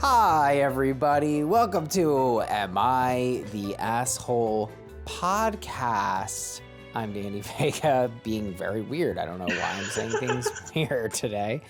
Hi, everybody. Welcome to Am I the Asshole podcast. I'm Danny Vega, being very weird. I don't know why I'm saying things weird today.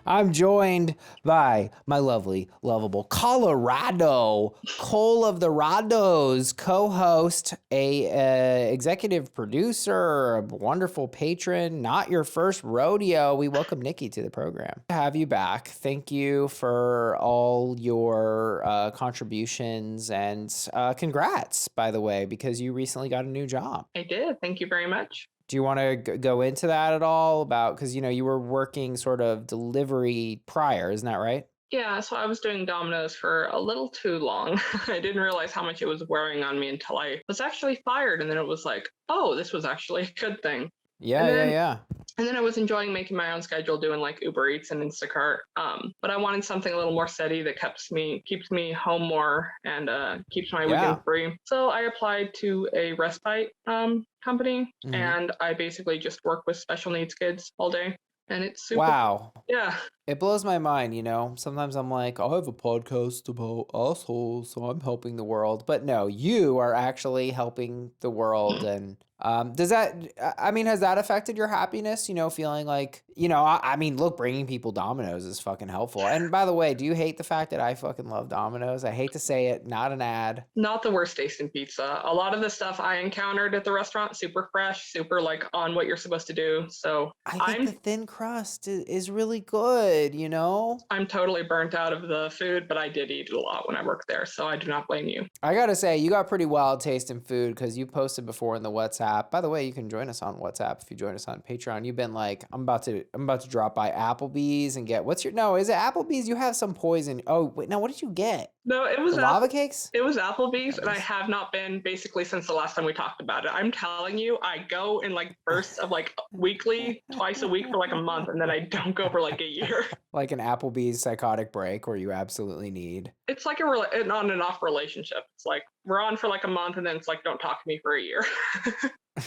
I'm joined by my lovely, lovable Colorado, Cole of the Rados, co-host, executive producer, a wonderful patron, not your first rodeo. We welcome Nicci to the program. To have you back. Thank you for all your contributions and congrats, by the way, because you recently got a new job. I did. Thank you very much. Do you want to go into that at all about, because, you were working sort of delivery prior, isn't that right? Yeah, so I was doing Domino's for a little too long. I didn't realize how much it was wearing on me until I was actually fired. And then it was like, oh, this was actually a good thing. Yeah. And then I was enjoying making my own schedule, doing like Uber Eats and Instacart. But I wanted something a little more steady that keeps me home more and keeps my weekend free. So I applied to a respite company, and I basically just work with special needs kids all day. And it's super. Wow. Yeah. It blows my mind, Sometimes I'm like, I have a podcast about assholes, so I'm helping the world. But no, you are actually helping the world. And has that affected your happiness? Feeling like, look, bringing people Domino's is fucking helpful. And by the way, do you hate the fact that I fucking love Domino's? I hate to say it, not an ad. Not the worst tasting pizza. A lot of the stuff I encountered at the restaurant, super fresh, super like on what you're supposed to do. So I think the thin crust is really good. I'm totally burnt out of the food, but I did eat a lot when I worked there, so I do not blame you. I gotta say, you got pretty wild taste in food because you posted before in the WhatsApp. By the way, you can join us on WhatsApp if you join us on Patreon. You've been like, I'm about to drop by Applebee's and get is it Applebee's? You have some poison. Oh wait, now what did you get? No, it was lava cakes. It was Applebee's, and I have not been basically since the last time we talked about it. I'm telling you, I go in like bursts of like weekly, twice a week for like a month, and then I don't go for like a year. Like an Applebee's psychotic break where you absolutely need. It's like an on and off relationship. It's like we're on for like a month, and then it's like don't talk to me for a year.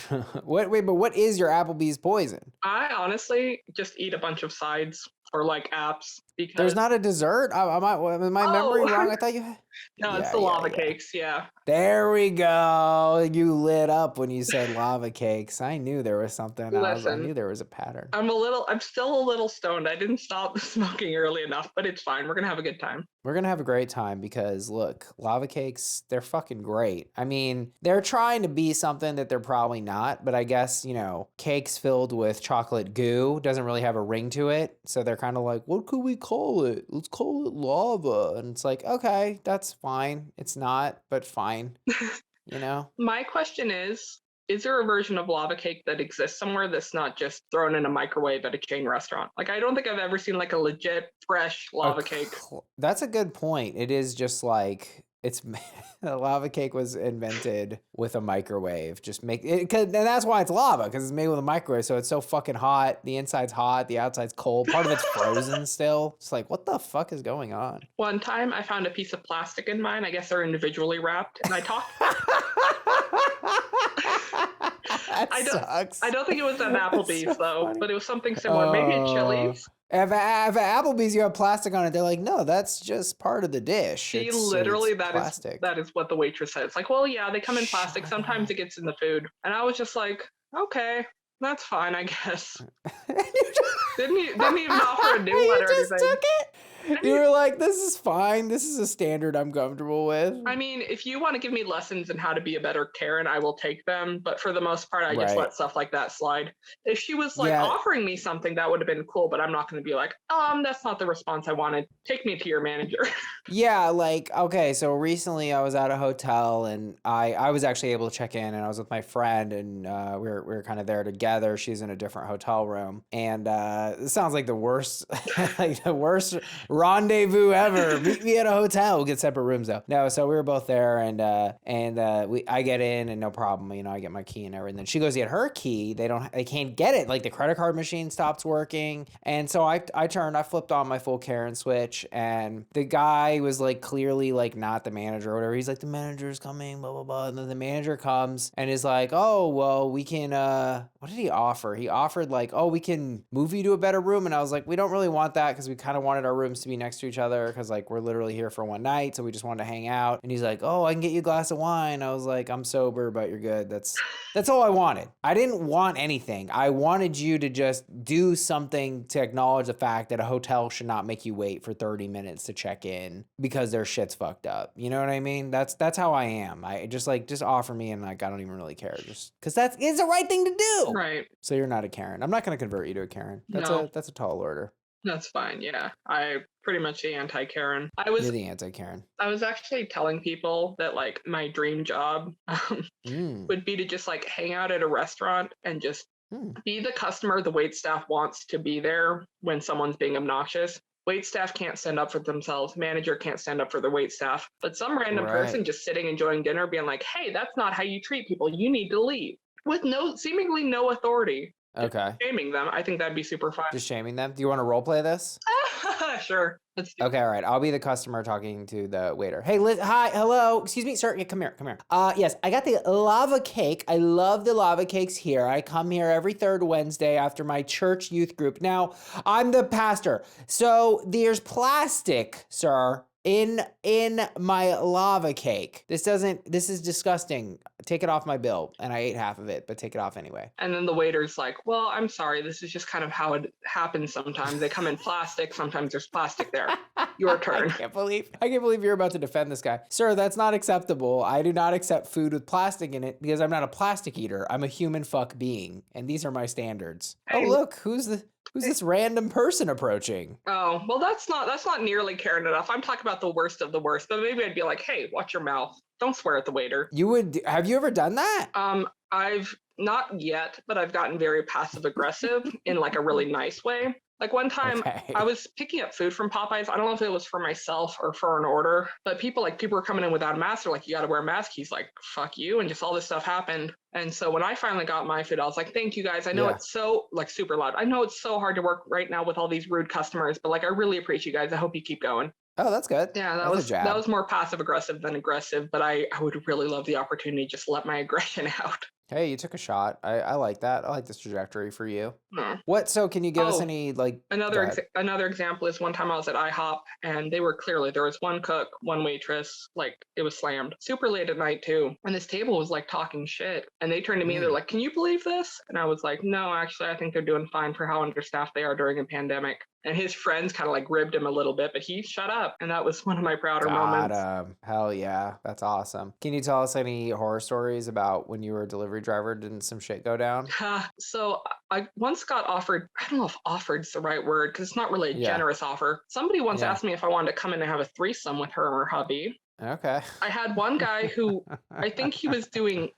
But what is your Applebee's poison? I honestly just eat a bunch of sides or like apps because there's not a dessert. Am my memory wrong? I thought you had. No, it's the lava cakes. Yeah. There we go. You lit up when you said lava cakes. I knew there was something. I knew there was a pattern. I'm still a little stoned. I didn't stop smoking early enough, but it's fine. We're gonna have a good time. We're gonna have a great time because look, lava cakes, they're fucking great. I mean, they're trying to be something that they're probably not, but I guess, cakes filled with chocolate goo doesn't really have a ring to it. So they're kind of like, what could we call it? Let's call it lava. And it's like, okay, that's fine. It's not, but fine. My question is there a version of lava cake that exists somewhere that's not just thrown in a microwave at a chain restaurant? Like, I don't think I've ever seen like a legit fresh lava cake. That's a good point. It is just like, the lava cake was invented with a microwave. And that's why it's lava, because it's made with a microwave. So it's so fucking hot. The inside's hot, the outside's cold. Part of it's frozen still. It's like, what the fuck is going on? One time I found a piece of plastic in mine. I guess they're individually wrapped. And I talked. Sucks. I don't think it was at Applebee's though, but it was something similar. Maybe at Chili's. If at Applebee's you have plastic on it, they're like, no, that's just part of the dish. That is what the waitress said. It's like, well, yeah, they come in plastic. Sometimes it gets in the food. And I was just like, okay, that's fine, I guess. didn't even offer a new one or anything. You just took it? You were like, this is fine. This is a standard I'm comfortable with. I mean, if you want to give me lessons in how to be a better Karen, I will take them. But for the most part, I just let stuff like that slide. If she was like offering me something, that would have been cool. But I'm not going to be like, that's not the response I wanted. Take me to your manager. Yeah, like, okay, so recently I was at a hotel and I was actually able to check in and I was with my friend and we were kind of there together. She's in a different hotel room. And it sounds like the worst, rendezvous ever. Meet me at a hotel. We'll get separate rooms though. No, so we were both there and I get in and no problem, I get my key and everything. Then she goes to get her key. They can't get it. Like the credit card machine stops working. And so I flipped on my full Karen switch and the guy was like clearly like not the manager or whatever. He's like, the manager's coming, blah, blah, blah. And then the manager comes and is like, oh, well, we can, what did he offer? He offered like, oh, we can move you to a better room. And I was like, we don't really want that because we kind of wanted our rooms to be next to each other because like we're literally here for one night, so we just wanted to hang out. And he's like, "Oh, I can get you a glass of wine." I was like, "I'm sober, but you're good." That's all I wanted. I didn't want anything. I wanted you to just do something to acknowledge the fact that a hotel should not make you wait for 30 minutes to check in because their shit's fucked up. You know what I mean? That's how I am. I just offer me, and like I don't even really care, just because that is the right thing to do. Right. So you're not a Karen. I'm not going to convert you to a Karen. That's a tall order. That's fine. Yeah. I pretty much the anti-Karen. You're the anti-Karen. I was actually telling people that like my dream job would be to just like hang out at a restaurant and just be the customer the wait staff wants to be there when someone's being obnoxious. Wait staff can't stand up for themselves. Manager can't stand up for the wait staff. But some random person just sitting enjoying dinner being like, "Hey, that's not how you treat people. You need to leave." With seemingly no authority. Okay. Shaming them. I think that'd be super fun. Just shaming them? Do you want to role play this? Sure. Let's do Okay, all right. I'll be the customer talking to the waiter. "Hey, hi, hello. Excuse me, sir. Yeah, come here. Yes, I got the lava cake. I love the lava cakes here. I come here every third Wednesday after my church youth group. Now, I'm the pastor. So there's plastic, sir, in my lava cake. This is disgusting. Take it off my bill." And I ate half of it, but take it off anyway. And then the waiter's like, "Well, I'm sorry. This is just kind of how it happens sometimes. They come in plastic. Sometimes there's plastic there. Your turn." I can't believe you're about to defend this guy. "Sir, that's not acceptable. I do not accept food with plastic in it because I'm not a plastic eater. I'm a human fuck being. And these are my standards." Hey. Oh, look, who's this random person approaching? Oh, well, that's not nearly Karen enough. I'm talking about the worst of the worst. But maybe I'd be like, "Hey, watch your mouth. Don't swear at the waiter." Have you ever done that? I've not yet, but I've gotten very passive aggressive in like a really nice way. Like one time I was picking up food from Popeyes. I don't know if it was for myself or for an order, but people were coming in without a mask. They're like, "You got to wear a mask." He's like, "Fuck you." And just all this stuff happened. And so when I finally got my food, I was like, "Thank you guys. I know it's so like super loud. I know it's so hard to work right now with all these rude customers, but like, I really appreciate you guys. I hope you keep going." Oh, that's good. Yeah, that was more passive aggressive than aggressive, but I would really love the opportunity to just let my aggression out. Hey, you took a shot. I like that. I like this trajectory for you. Hmm. What? So can you give us any like another example is one time I was at IHOP and there was one cook, one waitress, like it was slammed. Super late at night too. And this table was like talking shit. And they turned to me and they're like, "Can you believe this?" And I was like, "No, actually I think they're doing fine for how understaffed they are during a pandemic." And his friends kind of like ribbed him a little bit, but he shut up. And that was one of my prouder moments. Hell yeah. That's awesome. Can you tell us any horror stories about when you were a delivery driver? Didn't some shit go down? So I once got offered, I don't know if offered's the right word, because it's not really a generous offer. Somebody once asked me if I wanted to come in and have a threesome with her and her hubby. Okay. I had one guy who I think he was doing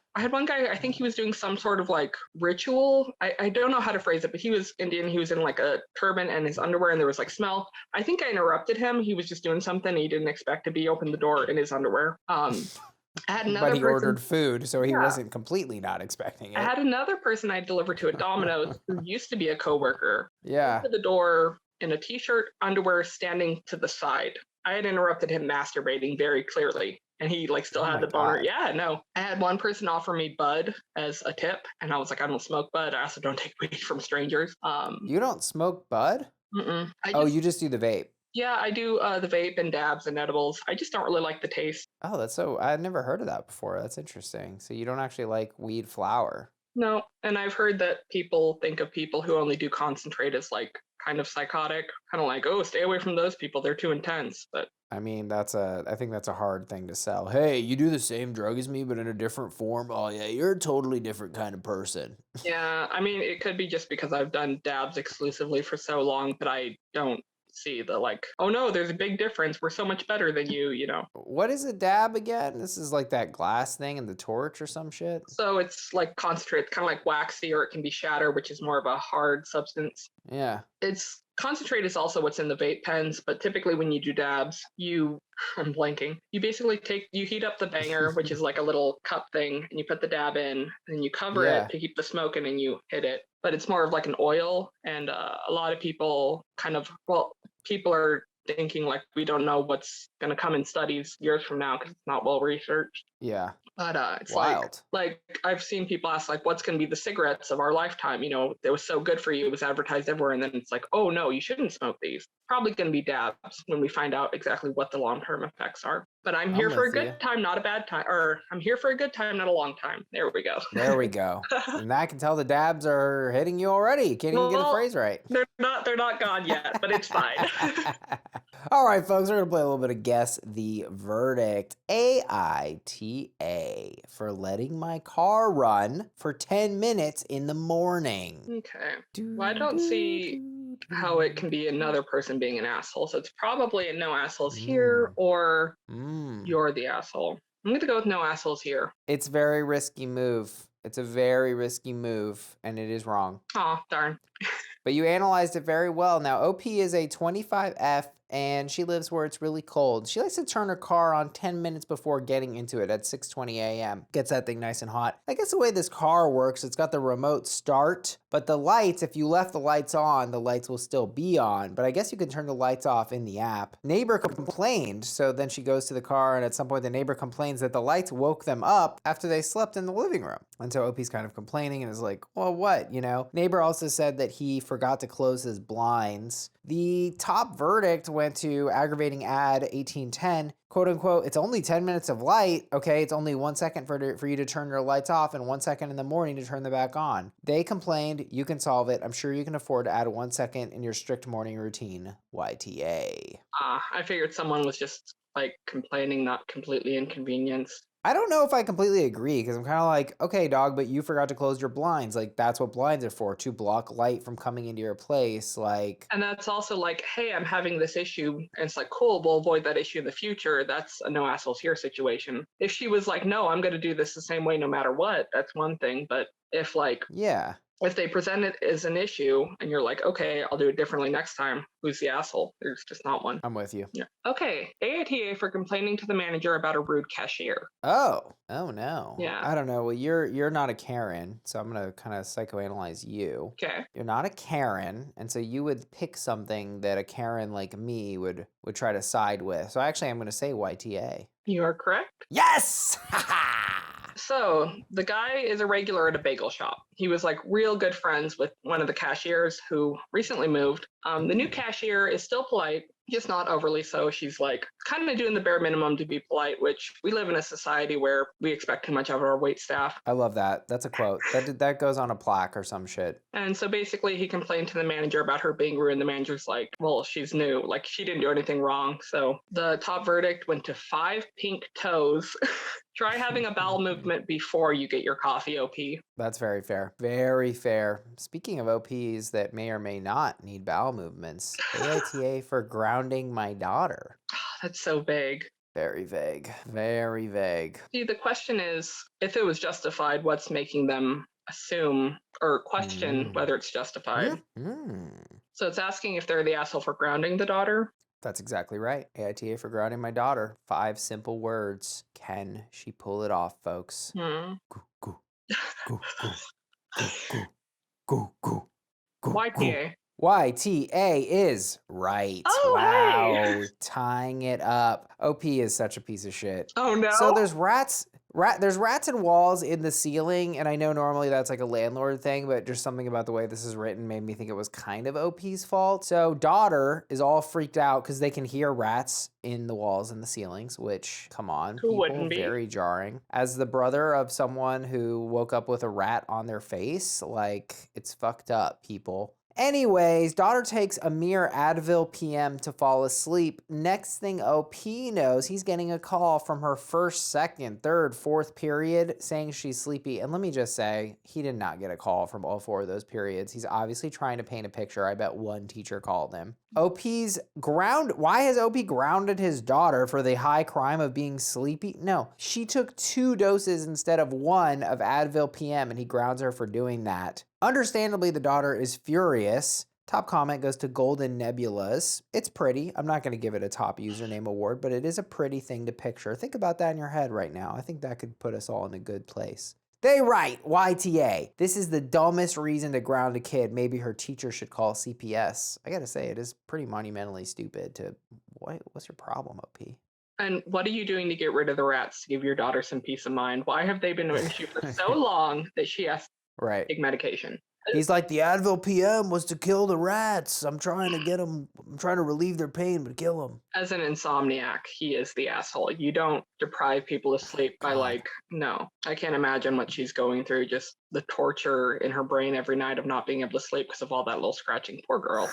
some sort of like ritual. I don't know how to phrase it, but he was Indian. He was in like a turban and his underwear and there was like smell. I think I interrupted him. He was just doing something he didn't expect to be. Opened the door in his underwear. But he ordered food, so he wasn't completely not expecting it. I had another person I delivered to at Domino's who used to be a coworker. Yeah. To the door in a t-shirt, underwear, standing to the side. I had interrupted him masturbating very clearly, and he like still had the boner. Yeah, no. I had one person offer me bud as a tip, and I was like, "I don't smoke bud. I also don't take weed from strangers." You don't smoke bud? Mm-mm. You just do the vape. Yeah, I do the vape and dabs and edibles. I just don't really like the taste. Oh, I'd never heard of that before. That's interesting. So you don't actually like weed flower? No, and I've heard that people think of people who only do concentrate as like kind of psychotic, kind of like, "Oh, stay away from those people. They're too intense." But I mean, I think that's a hard thing to sell. "Hey, you do the same drug as me, but in a different form. Oh yeah, you're a totally different kind of person." Yeah, I mean, it could be just because I've done dabs exclusively for so long that I don't see the like, "Oh no, there's a big difference. We're so much better than you," you know. What is a dab again? This is like that glass thing and the torch or some shit? So it's like concentrate, it's kind of like waxy, or it can be shatter, which is more of a hard substance. Yeah. It's concentrate is also what's in the vape pens, but typically when you do dabs, I'm blanking. You basically heat up the banger, which is like a little cup thing, and you put the dab in, and you cover it to keep the smoke in, and you hit it. But it's more of like an oil, and a lot of people people are thinking like we don't know what's going to come in studies years from now because it's not well researched. Yeah. But it's Wild. like I've seen people ask like, what's going to be the cigarettes of our lifetime? You know, it was so good for you. It was advertised everywhere. And then it's like, oh no, you shouldn't smoke these. Probably going to be dabs when we find out exactly what the long-term effects are. But I'm here I'm for a with good you. time, not a bad time. Or I'm here for a good time, not a long time. There we go. There we go. And I can tell the dabs are hitting you already. You can't even get the Well, phrase right. they're not gone yet, but it's fine. All right, folks, we're going to play a little bit of Guess the Verdict. AITA for letting my car run for 10 minutes in the morning. Okay. Well, I don't see how it can be another person being an asshole. So it's probably no assholes here or you're the asshole. I'm going to go with no assholes here. It's a very risky move. It's a very risky move, and it is wrong. Oh, darn. But you analyzed it very well. Now, OP is a 25F, and she lives where it's really cold. She likes to turn her car on 10 minutes before getting into it at 6:20 a.m. Gets that thing nice and hot. I guess the way this car works, it's got the remote start, but the lights, if you left the lights on, the lights will still be on. But I guess you can turn the lights off in the app. Neighbor complained, so then she goes to the car, and at some point the neighbor complains that the lights woke them up after they slept in the living room. And so OP's kind of complaining and is like, well, what, you know? Neighbor also said that he forgot to close his blinds. The top verdict went to aggravating ad 1810. Quote unquote, it's only 10 minutes of light. Okay, it's only 1 second for you to turn your lights off and 1 second in the morning to turn them back on. They complained, you can solve it. I'm sure you can afford to add 1 second in your strict morning routine. YTA. I figured someone was just like complaining, not completely inconvenienced. I don't know if I completely agree because I'm kind of like, okay, dog, but you forgot to close your blinds. Like, that's what blinds are for, to block light from coming into your place. Like, and that's also like, hey, I'm having this issue. And it's like, cool, we'll avoid that issue in the future. That's a no assholes here situation. If she was like, no, I'm going to do this the same way no matter what, that's one thing. But if like, yeah. If they present it as an issue and you're like, okay, I'll do it differently next time, who's the asshole? There's just not one. I'm with you. Yeah. Okay. AITA for complaining to the manager about a rude cashier. Oh no. Yeah. I don't know. Well, you're not a Karen, so I'm gonna kind of psychoanalyze you. Okay. You're not a Karen, and so you would pick something that a Karen like me would try to side with. So actually, I'm gonna say YTA. You are correct. Yes. So the guy is a regular at a bagel shop. He was like real good friends with one of the cashiers who recently moved. The new cashier is still polite, just not overly so. She's like kind of doing the bare minimum to be polite, which we live in a society where we expect too much of our wait staff. I love that. That's a quote. That goes on a plaque or some shit. And so basically he complained to the manager about her being rude. And the manager's like, well, she's new. Like she didn't do anything wrong. So the top verdict went to 5 pink toes. Try having a bowel movement before you get your coffee, OP. That's very fair. Very fair. Speaking of OPs that may or may not need bowel movements, AITA for grounding my daughter. That's so vague. Very vague. Very vague. See, the question is, if it was justified, what's making them assume or question whether it's justified? So it's asking if they're the asshole for grounding the daughter. That's exactly right. AITA for grounding my daughter. 5 simple words. Can she pull it off, folks? Go, go, go, go, go, go, go, go. YTA. YTA is right. Oh, wow. Hey. Tying it up. OP is such a piece of shit. Oh, no. So there's rats and walls in the ceiling, and I know normally that's like a landlord thing, but just something about the way this is written made me think it was kind of OP's fault. So daughter is all freaked out because they can hear rats in the walls and the ceilings, which, come on, who wouldn't be? Very jarring. As the brother of someone who woke up with a rat on their face, like, it's fucked up, people. Anyways, daughter takes a mere Advil PM to fall asleep. Next thing OP knows, he's getting a call from her first, second, third, fourth period saying she's sleepy. And let me just say, he did not get a call from all 4 of those periods. He's obviously trying to paint a picture. I bet one teacher called him. Why has OP grounded his daughter for the high crime of being sleepy? No, she took 2 doses instead of 1 of Advil PM, and he grounds her for doing that. Understandably, the daughter is furious. Top comment goes to Golden Nebulas. It's pretty. I'm not going to give it a top username award, but it is a pretty thing to picture. Think about that in your head right now. I think that could put us all in a good place. They write, YTA. This is the dumbest reason to ground a kid. Maybe her teacher should call CPS. I gotta say, it is pretty monumentally stupid to... What's your problem, OP? And what are you doing to get rid of the rats to give your daughter some peace of mind? Why have they been an issue for so long that she has to take medication? He's like, the Advil PM was to kill the rats. I'm trying to relieve their pain, but kill them. As an insomniac, he is the asshole. You don't deprive people of sleep by no. I can't imagine what she's going through, just the torture in her brain every night of not being able to sleep because of all that little scratching. Poor girl.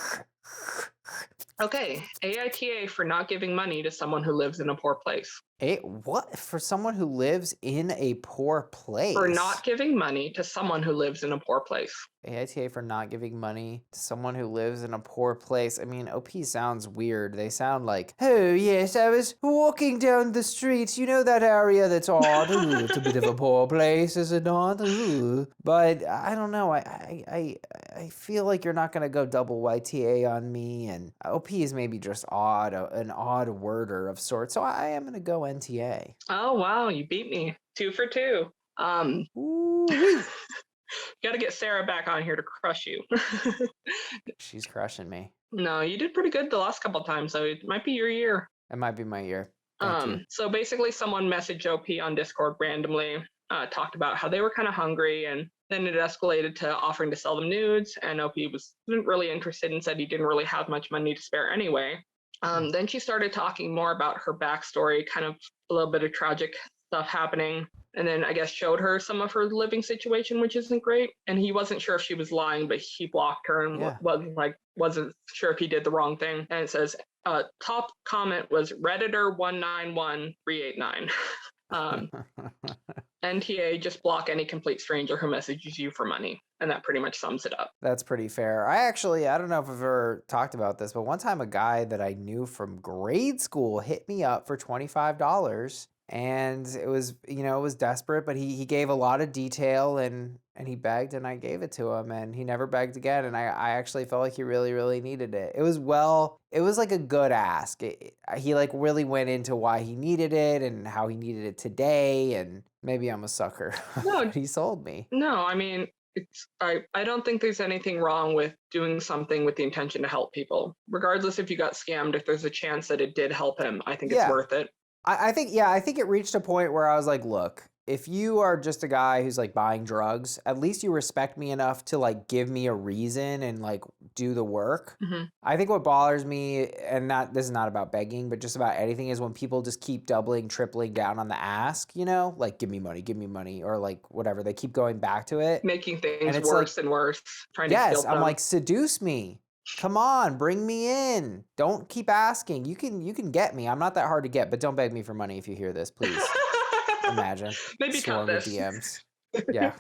Okay, AITA for not giving money to someone who lives in a poor place. What? For someone who lives in a poor place? For not giving money to someone who lives in a poor place. AITA for not giving money to someone who lives in a poor place. I mean, OP sounds weird. They sound like, oh yes, I was walking down the street. You know that area that's odd? Ooh, it's a bit of a poor place, is it not? Ooh. But I don't know. I feel like you're not going to go double YTA on me. And OP is maybe just an odd worder of sorts. So I am going to go NTA. Oh, wow. You beat me. 2 for 2. Ooh. Got to get Sarah back on here to crush you. She's crushing me. No, you did pretty good the last couple of times, so it might be your year. It might be my year. So basically someone messaged OP on Discord randomly, talked about how they were kind of hungry, and then it escalated to offering to sell them nudes, and OP wasn't really interested and said he didn't really have much money to spare anyway. Then she started talking more about her backstory, kind of a little bit of tragic stuff happening. And then I guess showed her some of her living situation, which isn't great. And he wasn't sure if she was lying, but he blocked her and wasn't sure if he did the wrong thing. And it says, top comment was Redditor 191389. NTA, just block any complete stranger who messages you for money. And that pretty much sums it up. That's pretty fair. I don't know if I've ever talked about this, but one time a guy that I knew from grade school hit me up for $25. And it was, it was desperate, but he gave a lot of detail and he begged and I gave it to him and he never begged again. And I actually felt like he really, really needed it. It was like a good ask. He like really went into why he needed it and how he needed it today. And maybe I'm a sucker. No, he sold me. No, I mean, I don't think there's anything wrong with doing something with the intention to help people. Regardless if you got scammed, if there's a chance that it did help him, I think it's worth it. I think it reached a point where I was like, look, if you are just a guy who's like buying drugs, at least you respect me enough to like give me a reason and like do the work. Mm-hmm. I think what bothers me, and this is not about begging, but just about anything, is when people just keep doubling, tripling down on the ask, like give me money, or like whatever. They keep going back to it. Making things worse and worse. Trying to yes, I'm like, seduce me. Come on, bring me in. Don't keep asking. You can get me. I'm not that hard to get, but don't beg me for money if you hear this, please. Imagine. Maybe cut this. DMs. Yeah,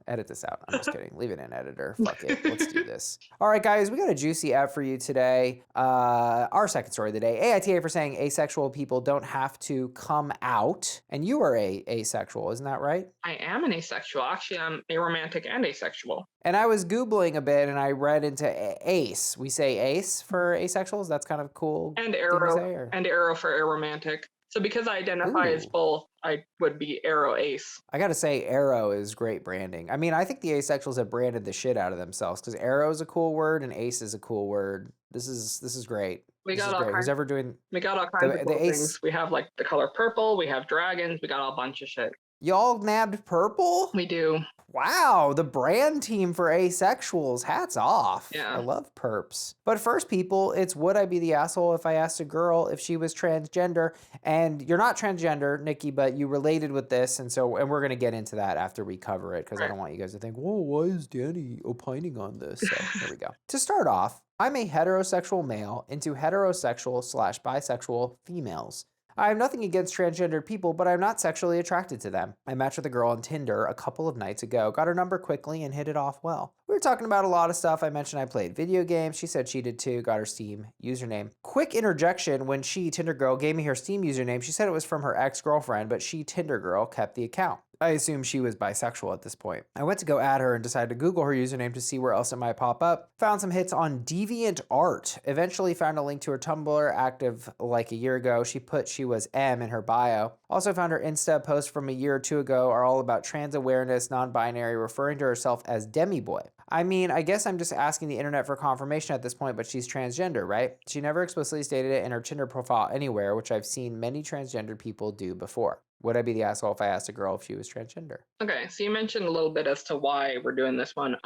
edit this out. I'm just kidding. Leave it in, editor. Fuck it. Let's do this. All right, guys, we got a juicy app for you today. Our second story of the day. AITA for saying asexual people don't have to come out. And you are asexual, isn't that right? I am an asexual. Actually, I'm aromantic and asexual. And I was Googling a bit and I read into ace. We say ace for asexuals. That's kind of cool. And arrow. And arrow for aromantic. So because I identify as both, I would be Arrow Ace. I gotta say, Arrow is great branding. I mean, I think the asexuals have branded the shit out of themselves because Arrow is a cool word and Ace is a cool word. This is great. We got all kinds of cool things. We have like the color purple. We have dragons. We got a bunch of shit. Y'all nabbed purple? We do. Wow, the brand team for asexuals. Hats off. Yeah. I love perps. But first, people, it's would I be the asshole if I asked a girl if she was transgender? And you're not transgender, Nicci, but you related with this. And we're going to get into that after we cover it because I don't want you guys to think, whoa, why is Danny opining on this? So here we go. To start off, I'm a heterosexual male into heterosexual/bisexual females. I have nothing against transgendered people, but I'm not sexually attracted to them. I matched with a girl on Tinder a couple of nights ago, got her number quickly, and hit it off well. We were talking about a lot of stuff. I mentioned I played video games. She said she did too, got her Steam username. Quick interjection, when Tinder girl, gave me her Steam username, she said it was from her ex-girlfriend, but Tinder girl, kept the account. I assumed she was bisexual at this point. I went to go add her and decided to Google her username to see where else it might pop up. Found some hits on DeviantArt. Eventually found a link to her Tumblr, active like a year ago. She put she was M in her bio. Also found her Insta posts from a year or two ago are all about trans awareness, non-binary, referring to herself as Demi Boy. I mean, I guess I'm just asking the internet for confirmation at this point, but she's transgender, right? She never explicitly stated it in her Tinder profile anywhere, which I've seen many transgender people do before. Would I be the asshole if I asked a girl if she was transgender? Okay, so you mentioned a little bit as to why we're doing this one.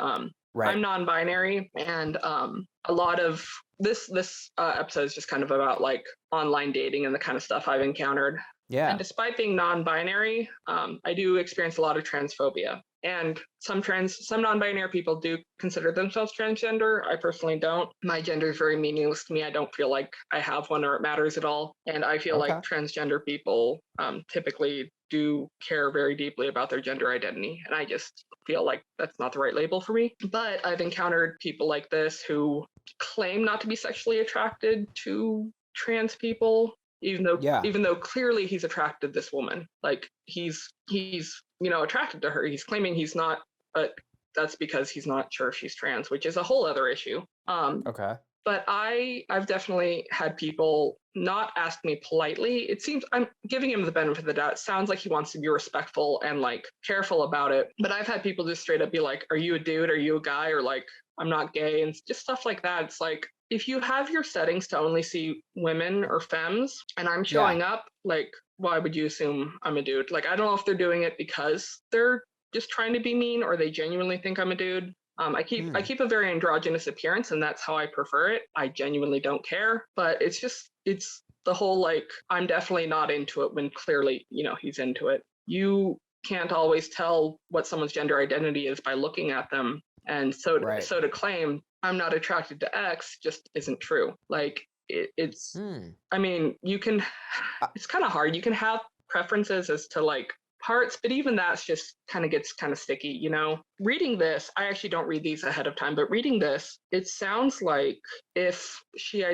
Right. I'm non-binary, and a lot of this episode is just kind of about like online dating and the kind of stuff I've encountered. Yeah. And despite being non-binary, I do experience a lot of transphobia. And some non-binary people do consider themselves transgender. I personally don't. My gender is very meaningless to me. I don't feel like I have one or it matters at all. And I feel like transgender people typically do care very deeply about their gender identity. And I just feel like that's not the right label for me. But I've encountered people like this who claim not to be sexually attracted to trans people, even though clearly he's attracted to this woman. Like he's attracted to her. He's claiming he's not, but that's because he's not sure if she's trans, which is a whole other issue. But I've definitely had people not ask me politely. It seems I'm giving him the benefit of the doubt. It sounds like he wants to be respectful and like careful about it. But I've had people just straight up be like, "Are you a dude? Are you a guy?" Or like, "I'm not gay," and just stuff like that. It's like, if you have your settings to only see women or femmes, and I'm showing up, like, why would you assume I'm a dude? Like, I don't know if they're doing it because they're just trying to be mean or they genuinely think I'm a dude. I keep a very androgynous appearance, and that's how I prefer it. I genuinely don't care, but it's the whole like, I'm definitely not into it when clearly, he's into it. You can't always tell what someone's gender identity is by looking at them. And so to claim I'm not attracted to X just isn't true. Like it's I mean, it's kind of hard. You can have preferences as to like parts, but even that's just gets kind of sticky, Reading this, I actually don't read these ahead of time, but reading this, it sounds like if she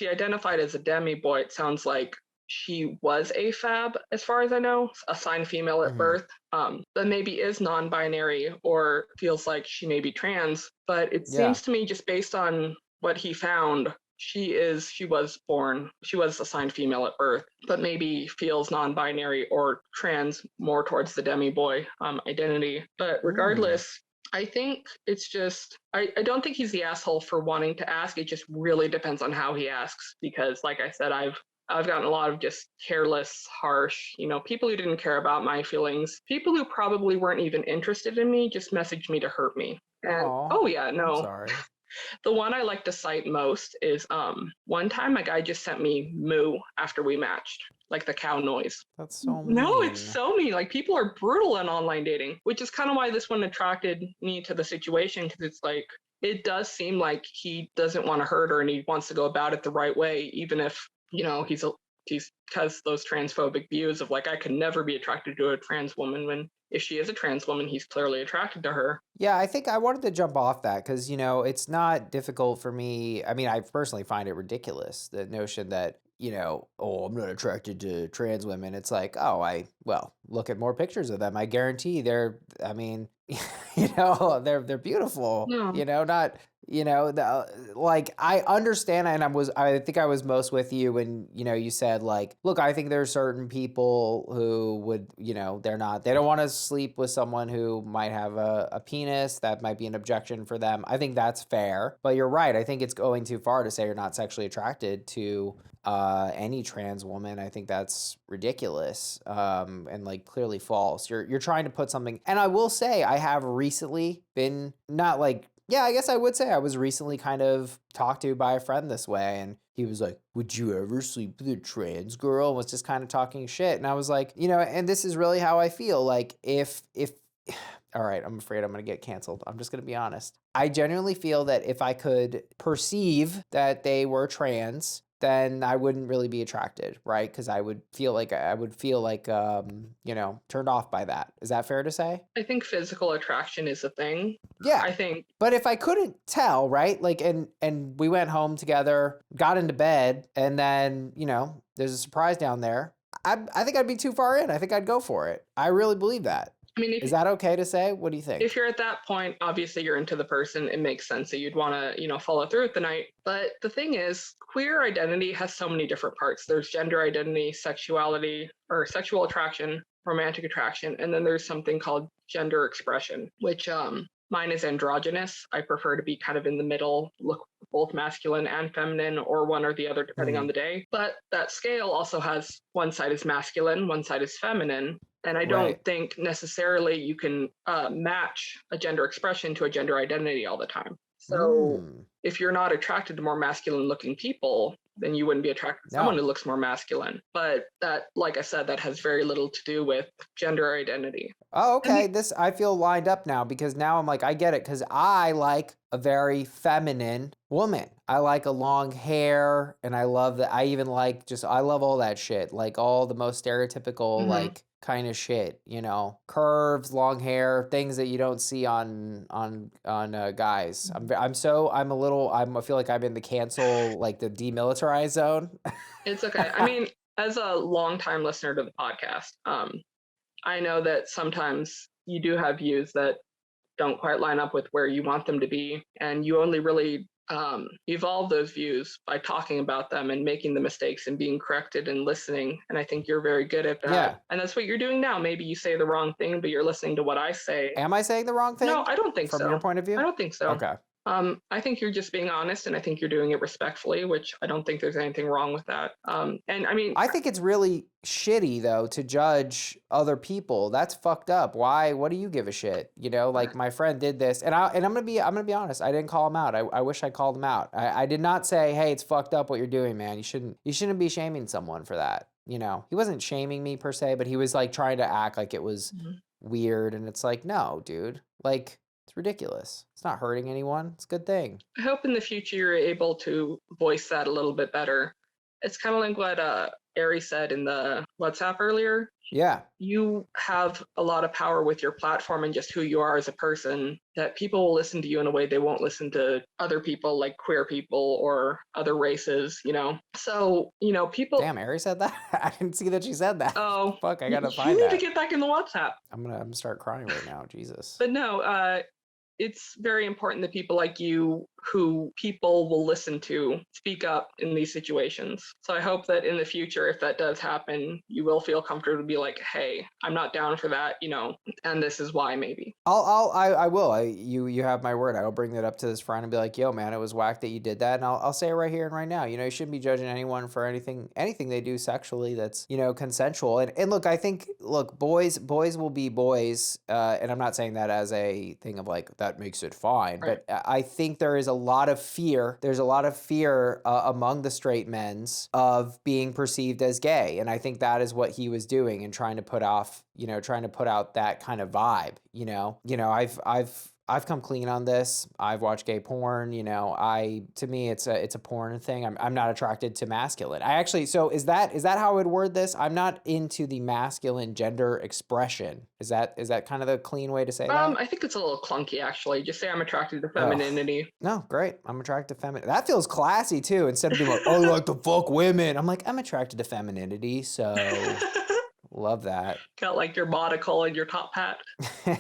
identified as a demi boy, it sounds like she was AFAB, as far as I know, assigned female at birth, but maybe is non-binary or feels like she may be trans. But it seems to me, just based on what he found, she was assigned female at birth, but maybe feels non-binary or trans more towards the demi boy identity. But regardless, I think it's just, I don't think he's the asshole for wanting to ask. It just really depends on how he asks, because like I said, I've gotten a lot of just careless, harsh, people who didn't care about my feelings, people who probably weren't even interested in me, just messaged me to hurt me. And I'm sorry. The one I like to cite most is one time a guy just sent me moo after we matched, like the cow noise. That's so mean. No, it's so mean. Like, people are brutal in online dating, which is kind of why this one attracted me to the situation, because it's like, it does seem like he doesn't want to hurt her and he wants to go about it the right way, even if, he's has those transphobic views of like, I could never be attracted to a trans woman, when if she is a trans woman, he's clearly attracted to her. Yeah, I think I wanted to jump off that because, it's not difficult for me. I mean, I personally find it ridiculous, the notion that, I'm not attracted to trans women. It's like, look at more pictures of them. I guarantee they're beautiful, not, like, I understand. And I think I was most with you when, you said like, look, I think there's certain people who would, they don't want to sleep with someone who might have a penis. That might be an objection for them. I think that's fair, but you're right. I think it's going too far to say you're not sexually attracted to any trans woman. I think that's ridiculous, and like clearly false. You're trying to put something, and I will say I have recently been not like, I guess I would say I was recently kind of talked to by a friend this way, and he was like, "Would you ever sleep with a trans girl?" And was just kind of talking shit, and I was like, and this is really how I feel. Like if all right, I'm afraid I'm going to get canceled. I'm just going to be honest. I genuinely feel that if I could perceive that they were trans, then I wouldn't really be attracted, right? Because I would feel like turned off by that. Is that fair to say? I think physical attraction is a thing. Yeah. I think. But if I couldn't tell, right? Like, and we went home together, got into bed, and then, there's a surprise down there. I think I'd be too far in. I think I'd go for it. I really believe that. I mean, is that okay to say? What do you think? If you're at that point, obviously you're into the person. It makes sense that you'd want to, follow through with the night. But the thing is, queer identity has so many different parts. There's gender identity, sexuality, or sexual attraction, romantic attraction, and then there's something called gender expression, which Mine is androgynous. I prefer to be kind of in the middle, look both masculine and feminine, or one or the other, depending on the day. But that scale also has one side is masculine, one side is feminine. And I don't think necessarily you can match a gender expression to a gender identity all the time. So if you're not attracted to more masculine looking people, then you wouldn't be attracted to someone who looks more masculine. But that, like I said, that has very little to do with gender identity. Oh, okay. I feel lined up now because now I'm like, I get it, because I like a very feminine woman. I like a long hair, and I love that. I even like I love all that shit, like all the most stereotypical like kind of shit, you know, curves, long hair, things that you don't see on guys. I feel like I'm in the cancel, like the demilitarized zone. It's okay. I mean, as a longtime listener to the podcast, I know that sometimes you do have views that don't quite line up with where you want them to be, and you only really evolve those views by talking about them and making the mistakes and being corrected and listening. And I think you're very good at that. Yeah. And that's what you're doing now. Maybe you say the wrong thing, but you're listening to what I say. Am I saying the wrong thing? No, I don't think so. From your point of view? I don't think so. Okay. I think you're just being honest, and I think you're doing it respectfully, which I don't think there's anything wrong with that. And I mean, I think it's really shitty though to judge other people. That's fucked up. Why? What do you give a shit? You know, like my friend did this, and I'm gonna be honest. I didn't call him out. I wish I called him out. I did not say, hey, it's fucked up what you're doing, man. You shouldn't be shaming someone for that. You know, he wasn't shaming me per se, but he was like trying to act like it was weird, and it's like, no, dude, like. It's ridiculous. It's not hurting anyone. It's a good thing. I hope in the future you're able to voice that a little bit better. It's kind of like what Ari said in the WhatsApp earlier. Yeah. You have a lot of power with your platform and just who you are as a person, that people will listen to you in a way they won't listen to other people, like queer people or other races, you know? So, you know, people... Damn, Ari said that? I didn't see that she said that. Oh. Fuck, I gotta find that. You need to get back in the WhatsApp. I'm gonna start crying right now, Jesus. But no, it's very important that people like you, who people will listen to, speak up in these situations. So I hope that in the future, if that does happen, you will feel comfortable to be like, hey, I'm not down for that, you know, and this is why maybe. I will. You have my word. I'll bring that up to this friend and be like, yo, man, it was whack that you did that. And I'll say it right here and right now. You know, you shouldn't be judging anyone for anything they do sexually that's, you know, consensual. And look, I think, boys will be boys. And I'm not saying that as a thing of like, that makes it fine. Right. But I think there is a lot of fear. There's a lot of fear among the straight men's of being perceived as gay. And I think that is what he was doing and trying to put out that kind of vibe, you know, I've come clean on this. I've watched gay porn, you know, to me, it's a porn thing. I'm not attracted to masculine. So is that how I would word this? I'm not into the masculine gender expression. Is that kind of the clean way to say that? I think it's a little clunky, actually. Just say I'm attracted to femininity. No, great. I'm attracted to femininity. That feels classy too. Instead of being like, oh, I like to fuck women. I'm like, I'm attracted to femininity. So love that. Got like your monocle and your top hat.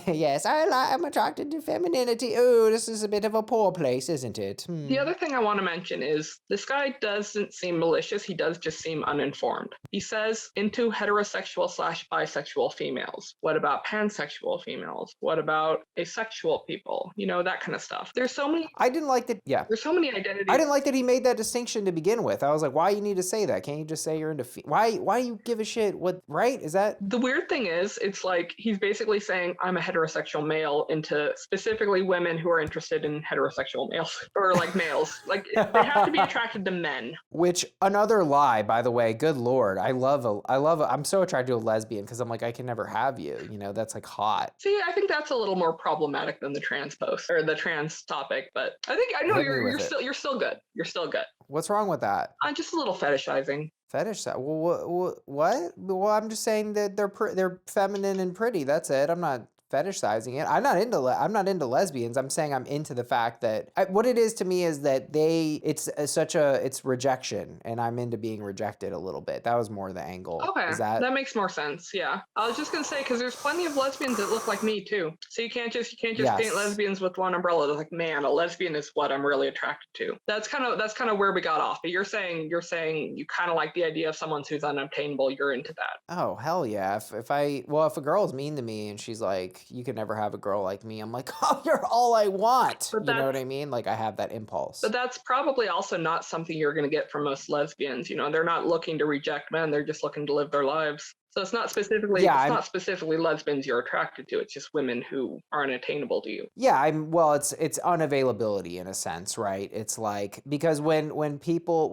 Yes, I'm attracted to femininity. Oh, this is a bit of a poor place, isn't it? The other thing I want to mention is this guy doesn't seem malicious. He does just seem uninformed. He says into heterosexual/bisexual females. What about pansexual females? What about asexual people? You know, that kind of stuff. There's so many. I didn't like that. Yeah. There's so many identities. I didn't like that he made that distinction to begin with. I was like, why you need to say that? Can't you just say you're into why you give a shit? What, right? Is that the weird thing is, it's like he's basically saying I'm a heterosexual male into specifically women who are interested in heterosexual males or like males. Like they have to be attracted to men. Which another lie, by the way. Good Lord, I'm so attracted to a lesbian because I'm like, I can never have you. You know, that's like hot. See, I think that's a little more problematic than the trans post or the trans topic. But I think I know you're still good. You're still good. What's wrong with that? Just a little fetishizing. Fetish that? Well, what? Well, I'm just saying that they're feminine and pretty. That's it. I'm not fetishizing it. I'm not into lesbians. I'm saying I'm into the fact that what it is to me is that it's rejection, and I'm into being rejected a little bit. That was more the angle. Okay, that makes more sense. Yeah, I was just gonna say because there's plenty of lesbians that look like me too. So you can't just paint lesbians with one umbrella. It's like, man, a lesbian is what I'm really attracted to. That's kind of where we got off. But you're saying you kind of like the idea of someone who's unobtainable. You're into that. Oh hell yeah! If a girl's mean to me and she's like, like, you can never have a girl like me. I'm like, oh, you're all I want. But You know what I mean? Like, I have that impulse. But that's probably also not something you're going to get from most lesbians. You know, they're not looking to reject men. They're just looking to live their lives. So it's not specifically not specifically lesbians you're attracted to. It's just women who are unattainable to you. Yeah, it's unavailability in a sense, right? It's like, because when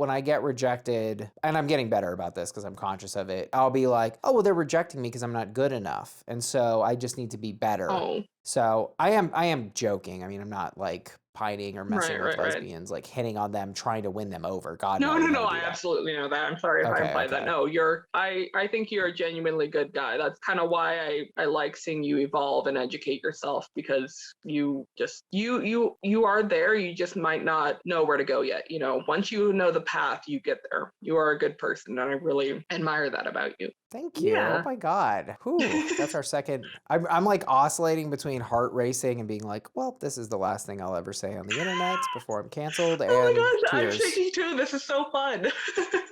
I get rejected, and I'm getting better about this because I'm conscious of it, I'll be like, oh, well, they're rejecting me because I'm not good enough. And so I just need to be better. Oh. So I am joking. I mean, I'm not like pining or messing with lesbians, like hitting on them, trying to win them over. God, no, I absolutely know that. I'm sorry if I implied that. No, I think you're a genuinely good guy. That's kind of why I like seeing you evolve and educate yourself, because you are there. You just might not know where to go yet. You know, once you know the path, you get there. You are a good person, and I really admire that about you. Thank you. Yeah. Oh my God. Whew, that's our second. I'm like oscillating between heart racing and being like, well, this is the last thing I'll ever say on the internet before I'm canceled. And oh my gosh, tears. I'm shaking too. This is so fun.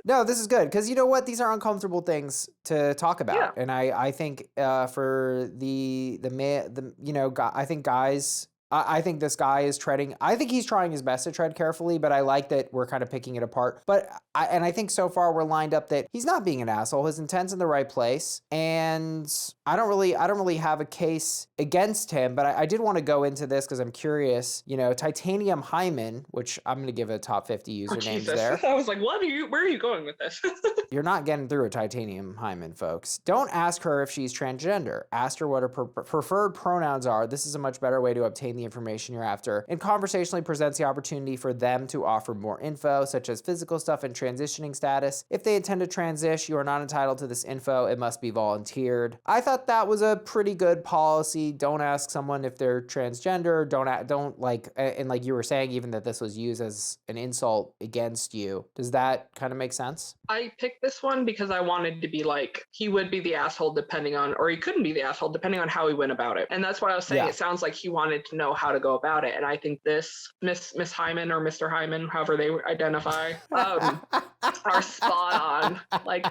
No, this is good, because you know what? These are uncomfortable things to talk about. Yeah. And I think for I think guys, I think this guy is I think he's trying his best to tread carefully, but I like that we're kind of picking it apart. But I think so far we're lined up that he's not being an asshole. His intent's in the right place. And I don't really have a case against him, but I did want to go into this because I'm curious. You know, Titanium Hyman, which I'm going to give a top 50 usernames there. I was like, where are you going with this? You're not getting through a Titanium Hyman, folks. Don't ask her if she's transgender. Ask her what her preferred pronouns are. This is a much better way to obtain the information you're after, and conversationally presents the opportunity for them to offer more info, such as physical stuff and transitioning status. If they intend to transition, you are not entitled to this info. It must be volunteered. I thought that was a pretty good policy. Don't ask someone if they're transgender. Don't like, and like you were saying, even that this was used as an insult against you. Does that kind of make sense? I picked this one because I wanted to be like, he would be the asshole depending on, or he couldn't be the asshole depending on how he went about it. And that's why I was saying, It sounds like he wanted to know how to go about it. And I think this Miss Hyman or Mr. Hyman, however they identify, are spot on. Like,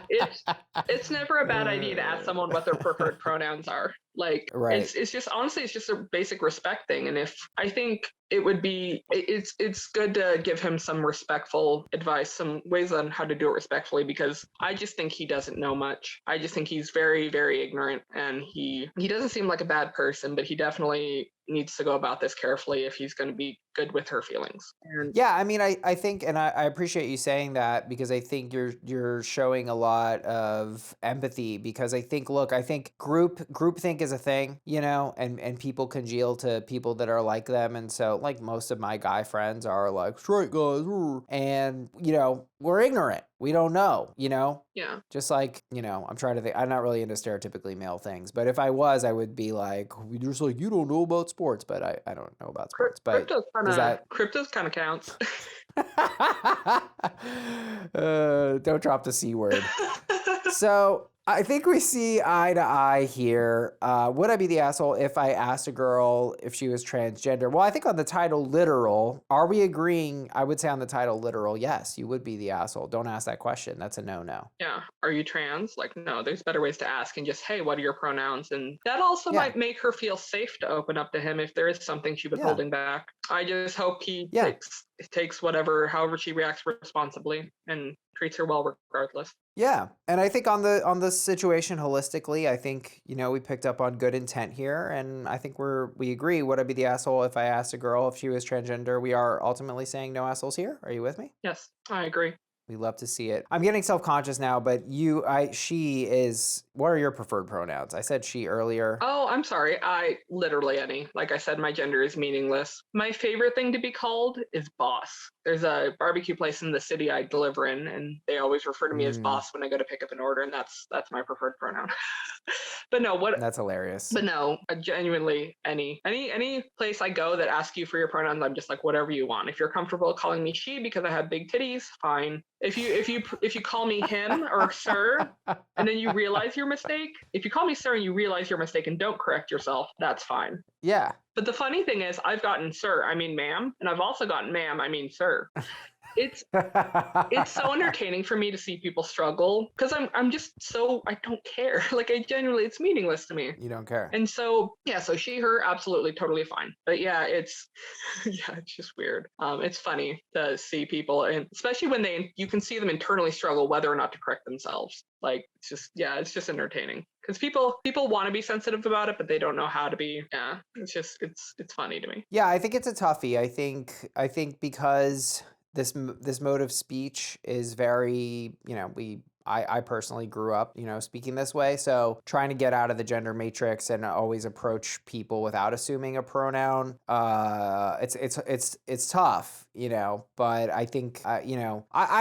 it's never a bad idea to ask someone what their preferred pronouns are. Like, it's just, honestly, it's just a basic respect thing. And if I think it would be, it's good to give him some respectful advice, some ways on how to do it respectfully, because I just think he doesn't know much. I just think he's very, very ignorant, and he doesn't seem like a bad person, but he definitely needs to go about this carefully if he's going to be good with her feelings. Yeah, I mean, I think, and I appreciate you saying that, because I think you're showing a lot of empathy, because I think groupthink is a thing, you know, and people congeal to people that are like them. And so, like, most of my guy friends are like, straight guys, and, you know, we're ignorant. We don't know, you know? Yeah. Just like, you know, I'm trying to think, I'm not really into stereotypically male things, but if I was, I would be like, just like, you don't know about sports, but I don't know about sports. But crypto's kind of counts. Don't drop the C word. So I think we see eye to eye here. Would I be the asshole if I asked a girl if she was transgender? Well, I think on the title literal, are we agreeing? I would say on the title literal, yes, you would be the asshole. Don't ask that question. That's a no-no. Yeah. Are you trans? Like, no, there's better ways to ask, and just, hey, what are your pronouns? And that also might make her feel safe to open up to him if there is something she's been holding back. I just hope he takes however she reacts responsibly and treats her well regardless. Yeah. And I think on the situation holistically, I think, you know, we picked up on good intent here, and I think we agree. Would I be the asshole if I asked a girl if she was transgender? We are ultimately saying no assholes here. Are you with me? Yes, I agree. We love to see it. I'm getting self-conscious now, but she is, what are your preferred pronouns? I said she earlier. Oh, I'm sorry. I literally any. Like I said, my gender is meaningless. My favorite thing to be called is boss. There's a barbecue place in the city I deliver in, and they always refer to me as boss when I go to pick up an order, and that's my preferred pronoun. But no, that's hilarious. But no, genuinely any place I go that asks you for your pronouns, I'm just like, whatever you want. If you're comfortable calling me she because I have big titties, fine. If you call me him or sir, and then you realize your mistake, if you call me sir and you realize your mistake and don't correct yourself, that's fine. Yeah. But the funny thing is, I've gotten sir, I mean ma'am, and I've also gotten ma'am, I mean sir. it's so entertaining for me to see people struggle because I'm just so I don't care. Like I genuinely, it's meaningless to me. You don't care. And so yeah, so she, her, absolutely, totally fine. But yeah, it's yeah, it's just weird. It's funny to see people, and especially when you can see them internally struggle whether or not to correct themselves. Like it's just entertaining because people want to be sensitive about it, but they don't know how to be. Yeah, it's funny to me. Yeah, I think it's a toughie. I think because this mode of speech is very, I personally grew up, speaking this way. So trying to get out of the gender matrix and always approach people without assuming a pronoun, it's tough, but I think, I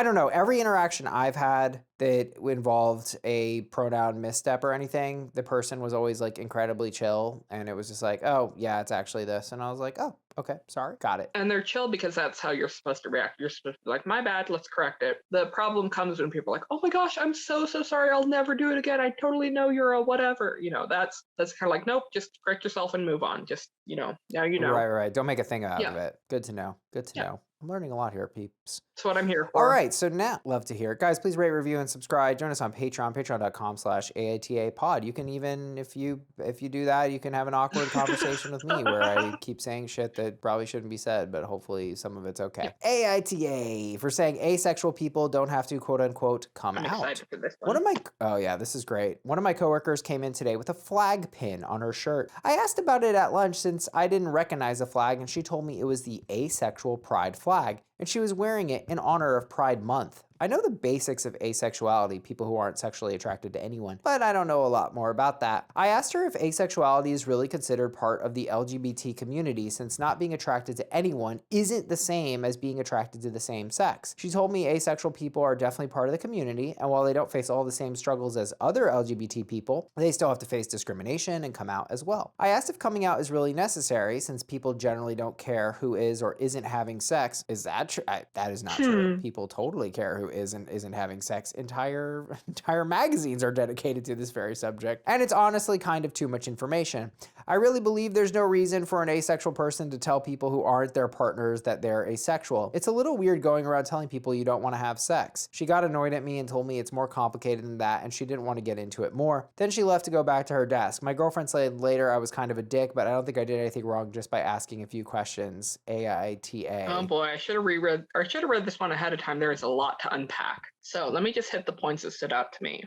don't know, every interaction I've had that involved a pronoun misstep or anything, the person was always like incredibly chill. And it was just like, oh yeah, it's actually this. And I was like, oh, okay, sorry, got it. And they're chill because that's how you're supposed to react. You're supposed to be like, my bad, let's correct it. The problem comes when people are like, oh my gosh, I'm so sorry, I'll never do it again. I totally know you're a whatever. That's kind of like, nope, just correct yourself and move on. Just, now you know. Right. Don't make a thing out of it. Good to know. I'm learning a lot here, peeps. That's what I'm here for. All right, so now, love to hear it. Guys, please rate, review, and subscribe. Join us on Patreon, patreon.com/AITA pod. You can even, if you do that, you can have an awkward conversation with me where I keep saying shit that probably shouldn't be said, but hopefully some of it's okay. Yeah. AITA, for saying asexual people don't have to, quote unquote, come I'm out. Excited for this one. Oh yeah, this is great. One of my coworkers came in today with a flag pin on her shirt. I asked about it at lunch since I didn't recognize the flag, and she told me it was the asexual pride flag, and she was wearing it in honor of Pride Month. I know the basics of asexuality, people who aren't sexually attracted to anyone, but I don't know a lot more about that. I asked her if asexuality is really considered part of the LGBT community, since not being attracted to anyone isn't the same as being attracted to the same sex. She told me asexual people are definitely part of the community, and while they don't face all the same struggles as other LGBT people, they still have to face discrimination and come out as well. I asked if coming out is really necessary, since people generally don't care who is or isn't having sex. Is that true? That is not true. People totally care who isn't having sex. Entire magazines are dedicated to this very subject, and it's honestly kind of too much information. I really believe there's no reason for an asexual person to tell people who aren't their partners that they're asexual. It's a little weird going around telling people you don't want to have sex. She got annoyed at me and told me it's more complicated than that, and she didn't want to get into it more. Then she left to go back to her desk. My girlfriend said later I was kind of a dick, but I don't think I did anything wrong just by asking a few questions. AITA. Oh boy, I should have read this one ahead of time. There is a lot to unpack. So let me just hit the points that stood out to me.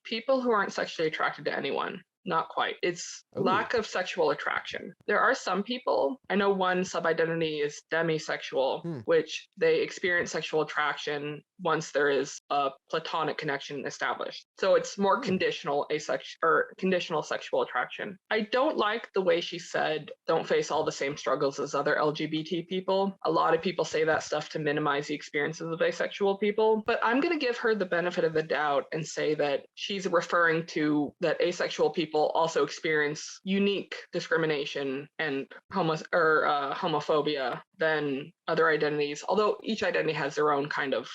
People who aren't sexually attracted to anyone. Not quite. It's lack of sexual attraction. There are some people, I know one sub-identity is demisexual, which they experience sexual attraction once there is a platonic connection established. So it's more conditional sexual attraction. I don't like the way she said, don't face all the same struggles as other LGBT people. A lot of people say that stuff to minimize the experiences of asexual people, but I'm going to give her the benefit of the doubt and say that she's referring to that asexual people also experience unique discrimination and homophobia than other identities, although each identity has their own kind of,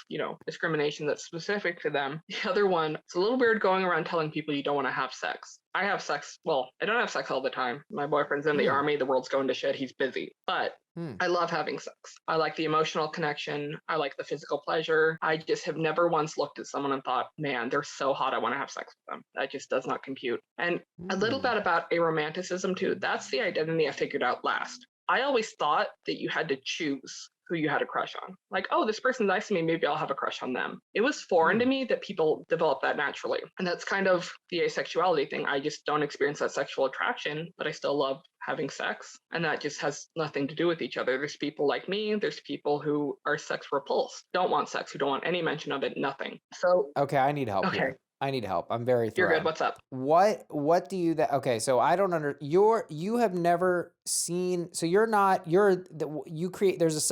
discrimination that's specific to them. The other one, it's a little weird going around telling people you don't want to have sex. I have sex. Well, I don't have sex all the time. My boyfriend's in the army. The world's going to shit. He's busy. But I love having sex. I like the emotional connection. I like the physical pleasure. I just have never once looked at someone and thought, man, they're so hot, I want to have sex with them. That just does not compute. And a little bit about aromanticism too. That's the identity I figured out last. I always thought that you had to choose who you had a crush on. Like, oh, this person's nice to me, maybe I'll have a crush on them. It was foreign to me that people develop that naturally. And that's kind of the asexuality thing. I just don't experience that sexual attraction, but I still love having sex. And that just has nothing to do with each other. There's people like me, there's people who are sex repulsed, don't want sex, who don't want any mention of it, nothing. So okay, I need help here. I need help. I'm very thrown. You're good. What's up? What do you okay, so I don't you have never seen, so there's a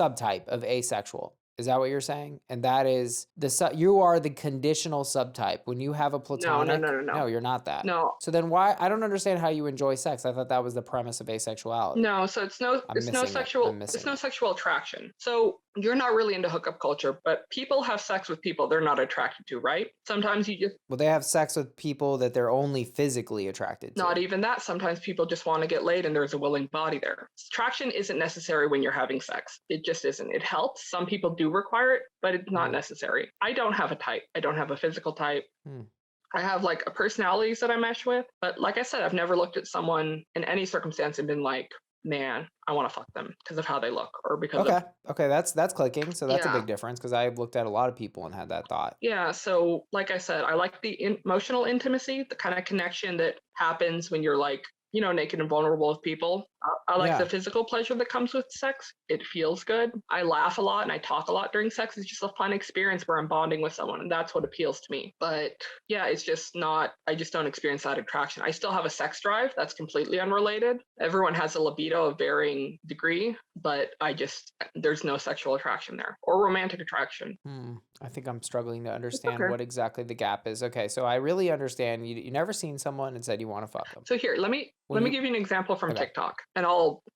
subtype of asexual. Is that what you're saying? And that is you are the conditional subtype. When you have a platonic. No. No, you're not that. No. So then why? I don't understand how you enjoy sex. I thought that was the premise of asexuality. No, so it's no sexual attraction. So you're not really into hookup culture, but people have sex with people they're not attracted to, right? Sometimes you just... Well, they have sex with people that they're only physically attracted to. Not even that. Sometimes people just want to get laid and there's a willing body there. Attraction isn't necessary when you're having sex. It just isn't. It helps. Some people do require it, but it's not necessary. I don't have a type. I don't have a physical type. I have like a personalities that I mesh with, but like I said, I've never looked at someone in any circumstance and been like, man, I want to fuck them because of how they look or because of. Okay, that's clicking. So that's a big difference because I've looked at a lot of people and had that thought. Yeah, so like I said, I like the emotional intimacy, the kind of connection that happens when you're like, you know, naked and vulnerable with people. I like the physical pleasure that comes with sex. It feels good. I laugh a lot and I talk a lot during sex. It's just a fun experience where I'm bonding with someone, and that's what appeals to me. But yeah, it's just not, I just don't experience that attraction. I still have a sex drive. That's completely unrelated. Everyone has a libido of varying degree, but there's no sexual attraction there or romantic attraction. I think I'm struggling to understand what exactly the gap is. Okay, so I really understand you never seen someone and said you want to fuck them. So here, let me give you an example from TikTok. And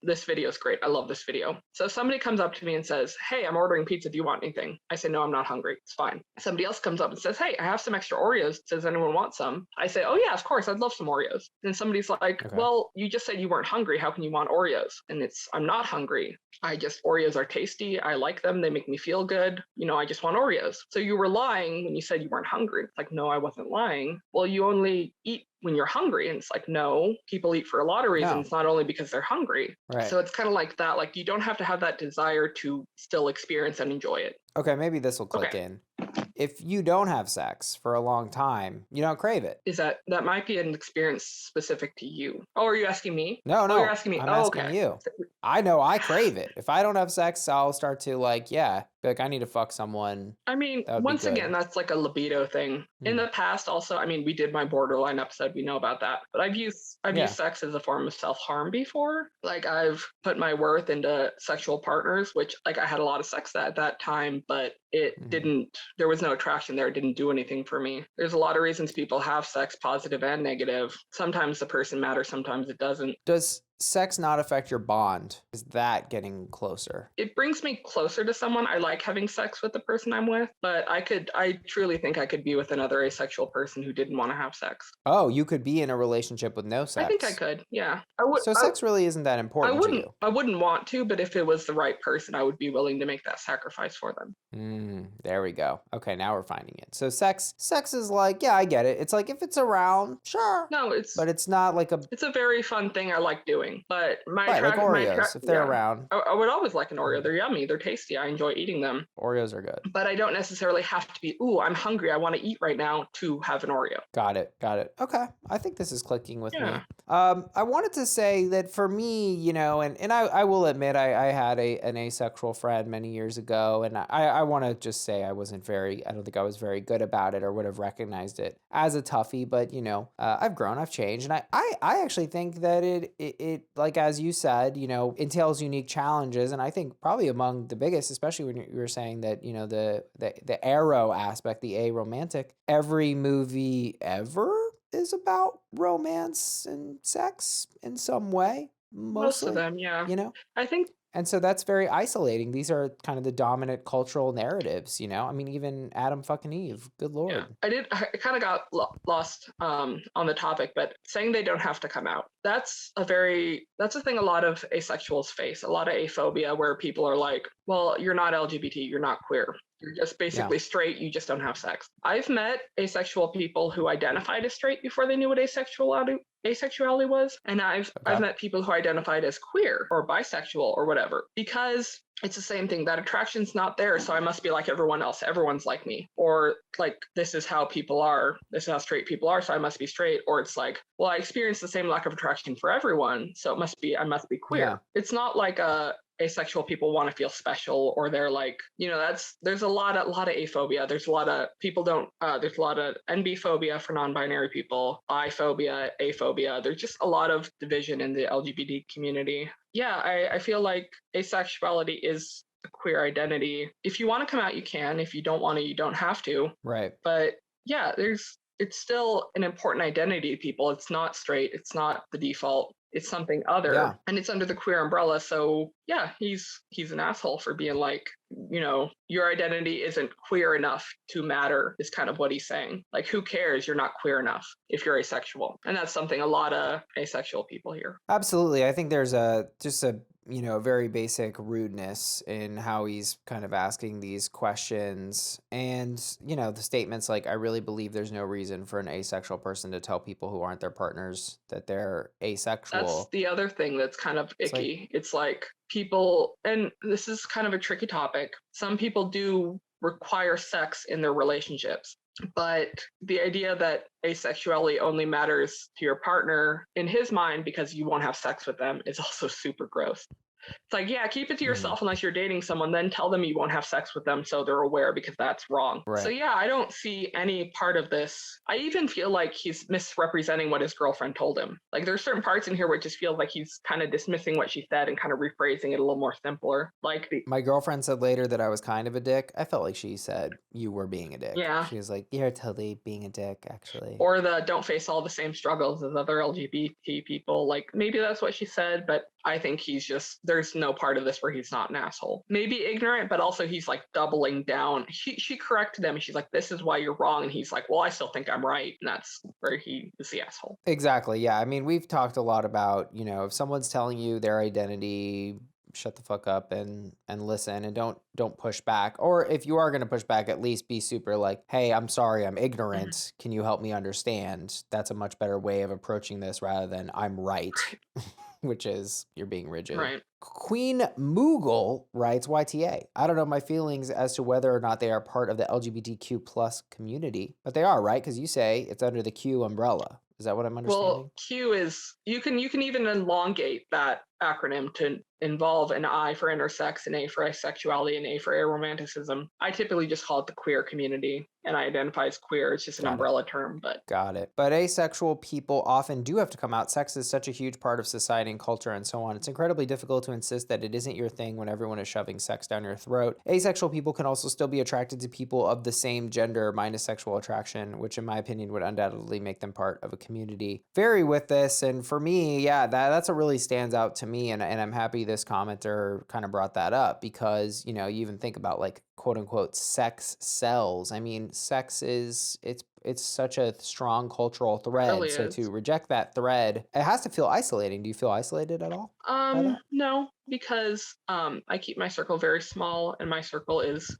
this video is great. I love this video. So somebody comes up to me and says, hey, I'm ordering pizza. Do you want anything? I say, no, I'm not hungry. It's fine. Somebody else comes up and says, hey, I have some extra Oreos. Does anyone want some? I say, oh yeah, of course. I'd love some Oreos. And somebody's like, well, you just said you weren't hungry. How can you want Oreos? And I'm not hungry. Oreos are tasty. I like them. They make me feel good. You know, I just want Oreos. So you were lying when you said you weren't hungry. It's like, no, I wasn't lying. Well, you only eat when you're hungry. And it's like, no, people eat for a lot of reasons, not only because they're hungry. Right. So it's kind of like that. Like, you don't have to have that desire to still experience and enjoy it. Okay, maybe this will click in. If you don't have sex for a long time, you don't crave it. That might be an experience specific to you. Oh, are you asking me? No, you're asking me. I'm asking you. I know I crave it. If I don't have sex, I'll start to I need to fuck someone. I mean, once again, that's like a libido thing. In the past, also, I mean, we did my borderline episode. We know about that. But I've used sex as a form of self-harm before. Like, I've put my worth into sexual partners, which, like, I had a lot of sex at that time, but it didn't, there was no attraction there. It didn't do anything for me. There's a lot of reasons people have sex, positive and negative. Sometimes the person matters, sometimes it doesn't. Does sex not affect your bond? Is that getting closer? It brings me closer to someone. I like having sex with the person I'm with, but I truly think I could be with another asexual person who didn't want to have sex. Oh, you could be in a relationship with no sex? I think I could, yeah. So sex really isn't that important to you? I wouldn't want to, but if it was the right person, I would be willing to make that sacrifice for them. There we go. Okay, now we're finding it. So sex is like, yeah, I get it. It's like, if it's around, sure. No, but it's not like it's a very fun thing I like doing. But like Oreos, if they're around. I would always like an Oreo. They're yummy. They're tasty. I enjoy eating them. Oreos are good. But I don't necessarily have to be, ooh, I'm hungry, I want to eat right now to have an Oreo. Got it. Okay. I think this is clicking with me. I wanted to say that for me, you know, and I will admit I had an asexual friend many years ago, and I want to just say I don't think I was very good about it or would have recognized it as a toughie, but you know, I've grown, I've changed, and I actually think that it like, as you said, you know, entails unique challenges, and I think probably among the biggest, especially when you were saying that, you know, the aro aspect, the aromantic, every movie ever is about romance and sex in some way. Most of them, yeah. You know? I think. And so that's very isolating. These are kind of the dominant cultural narratives, you know? I mean, even Adam fucking Eve, good Lord. Yeah. I kind of got lost on the topic, but saying they don't have to come out, that's a thing a lot of asexuals face, a lot of aphobia, where people are like, well, you're not LGBT, you're not queer. You're just basically straight, you just don't have sex. I've met asexual people who identified as straight before they knew what asexuality was. And I've met people who identified as queer or bisexual or whatever, because it's the same thing. That attraction's not there, so I must be like everyone else. Everyone's like me. Or like, this is how people are. This is how straight people are, so I must be straight. Or it's like, well, I experience the same lack of attraction for everyone, so I must be queer. Yeah. It's not like asexual people want to feel special, or they're like, you know, there's a lot of aphobia. There's a lot of people there's a lot of NB phobia for non-binary people, biphobia, aphobia. There's just a lot of division in the LGBT community. Yeah, I feel like asexuality is a queer identity. If you want to come out, you can. If you don't want to, you don't have to. Right. But yeah, it's still an important identity to people. It's not straight. It's not the default. It's something other, and it's under the queer umbrella. So yeah, he's an asshole for being like, you know, your identity isn't queer enough to matter, is kind of what he's saying. Like, who cares? You're not queer enough if you're asexual. And that's something a lot of asexual people hear. Absolutely. I think there's just a very basic rudeness in how he's kind of asking these questions. And, the statements like, I really believe there's no reason for an asexual person to tell people who aren't their partners that they're asexual. That's the other thing that's kind of icky. It's like people, and this is kind of a tricky topic. Some people do require sex in their relationships. But the idea that asexuality only matters to your partner in his mind because you won't have sex with them is also super gross. It's like, yeah, keep it to yourself unless you're dating someone, then tell them you won't have sex with them so they're aware, because that's wrong. Right. So yeah, I don't see any part of this. I even feel like he's misrepresenting what his girlfriend told him. Like there's certain parts in here where it just feels like he's kind of dismissing what she said and kind of rephrasing it a little more simpler. Like my girlfriend said later that I was kind of a dick. I felt like she said you were being a dick. Yeah. She was like, you're totally being a dick, actually. Or the don't face all the same struggles as other LGBT people. Like maybe that's what she said, but I think there's no part of this where he's not an asshole. Maybe ignorant, but also he's like doubling down. She corrected him and she's like, this is why you're wrong. And he's like, well, I still think I'm right. And that's where he is the asshole. Exactly. Yeah. I mean, we've talked a lot about, if someone's telling you their identity, shut the fuck up and listen, and don't push back. Or if you are going to push back, at least be super like, hey, I'm sorry, I'm ignorant. Can you help me understand? That's a much better way of approaching this rather than I'm right. Which is you're being rigid. Right. Queen Moogle writes, YTA, I don't know my feelings as to whether or not they are part of the LGBTQ plus community, but they are, right? Because you say it's under the Q umbrella. Is that what I'm understanding? Well, Q is, you can even elongate that acronym to involve an I for intersex, an A for asexuality, an A for aromanticism. I typically just call it the queer community, and I identify as queer. It's just an umbrella term, but... Got it. But asexual people often do have to come out. Sex is such a huge part of society and culture and so on. It's incredibly difficult to insist that it isn't your thing when everyone is shoving sex down your throat. Asexual people can also still be attracted to people of the same gender minus sexual attraction, which in my opinion would undoubtedly make them part of a community. Vary with this, and for me, yeah, that's what really stands out to me, and I'm happy this commenter kind of brought that up, because you even think about like quote unquote sex sells. I mean, sex is it's such a strong cultural thread. Really so is. To reject that thread, it has to feel isolating. Do you feel isolated at all? No, because I keep my circle very small, and my circle is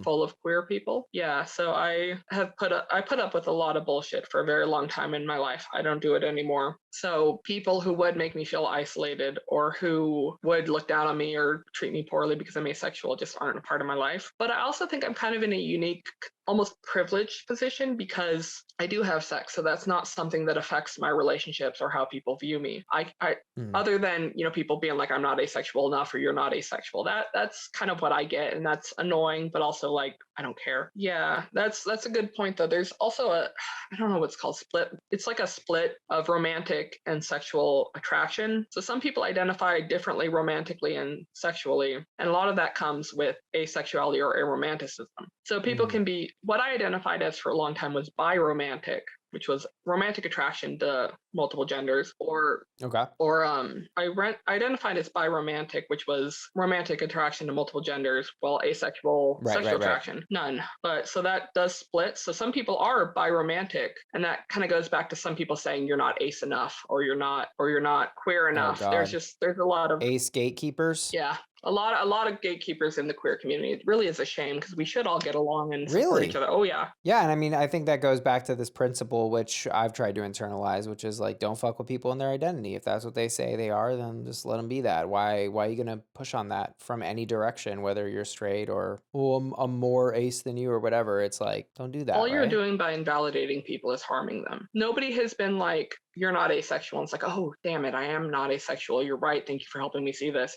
full of queer people. Yeah, so I put up with a lot of bullshit for a very long time in my life. I don't do it anymore. So people who would make me feel isolated or who would look down on me or treat me poorly because I'm asexual just aren't a part of my life. But I also think I'm kind of in a unique, almost privileged position because I do have sex. So that's not something that affects my relationships or how people view me. Other than, people being like, I'm not asexual enough or you're not asexual. That's kind of what I get. And that's annoying, but also like, I don't care. Yeah, that's a good point though. There's also I don't know what's called split. It's like a split of romantic and sexual attraction. So some people identify differently romantically and sexually. And a lot of that comes with asexuality or aromanticism. So people can be, what I identified as for a long time was biromantic, which was romantic attraction to multiple genders, or I identified as biromantic, which was romantic attraction to multiple genders, while asexual sexual attraction, none. But so that does split. So some people are biromantic, and that kind of goes back to some people saying you're not ace enough, or you're not queer enough. There's a lot of ace gatekeepers. Yeah. A lot of gatekeepers in the queer community. It really is a shame because we should all get along and support each other. Oh yeah. Yeah, and I mean, I think that goes back to this principle, which I've tried to internalize, which is like, don't fuck with people in their identity. If that's what they say they are, then just let them be that. Why are you gonna push on that from any direction, whether you're straight or I'm more ace than you or whatever? It's like, don't do that. All you're doing by invalidating people is harming them. Nobody has been like, you're not asexual. And it's like, oh, damn it, I am not asexual. You're right. Thank you for helping me see this.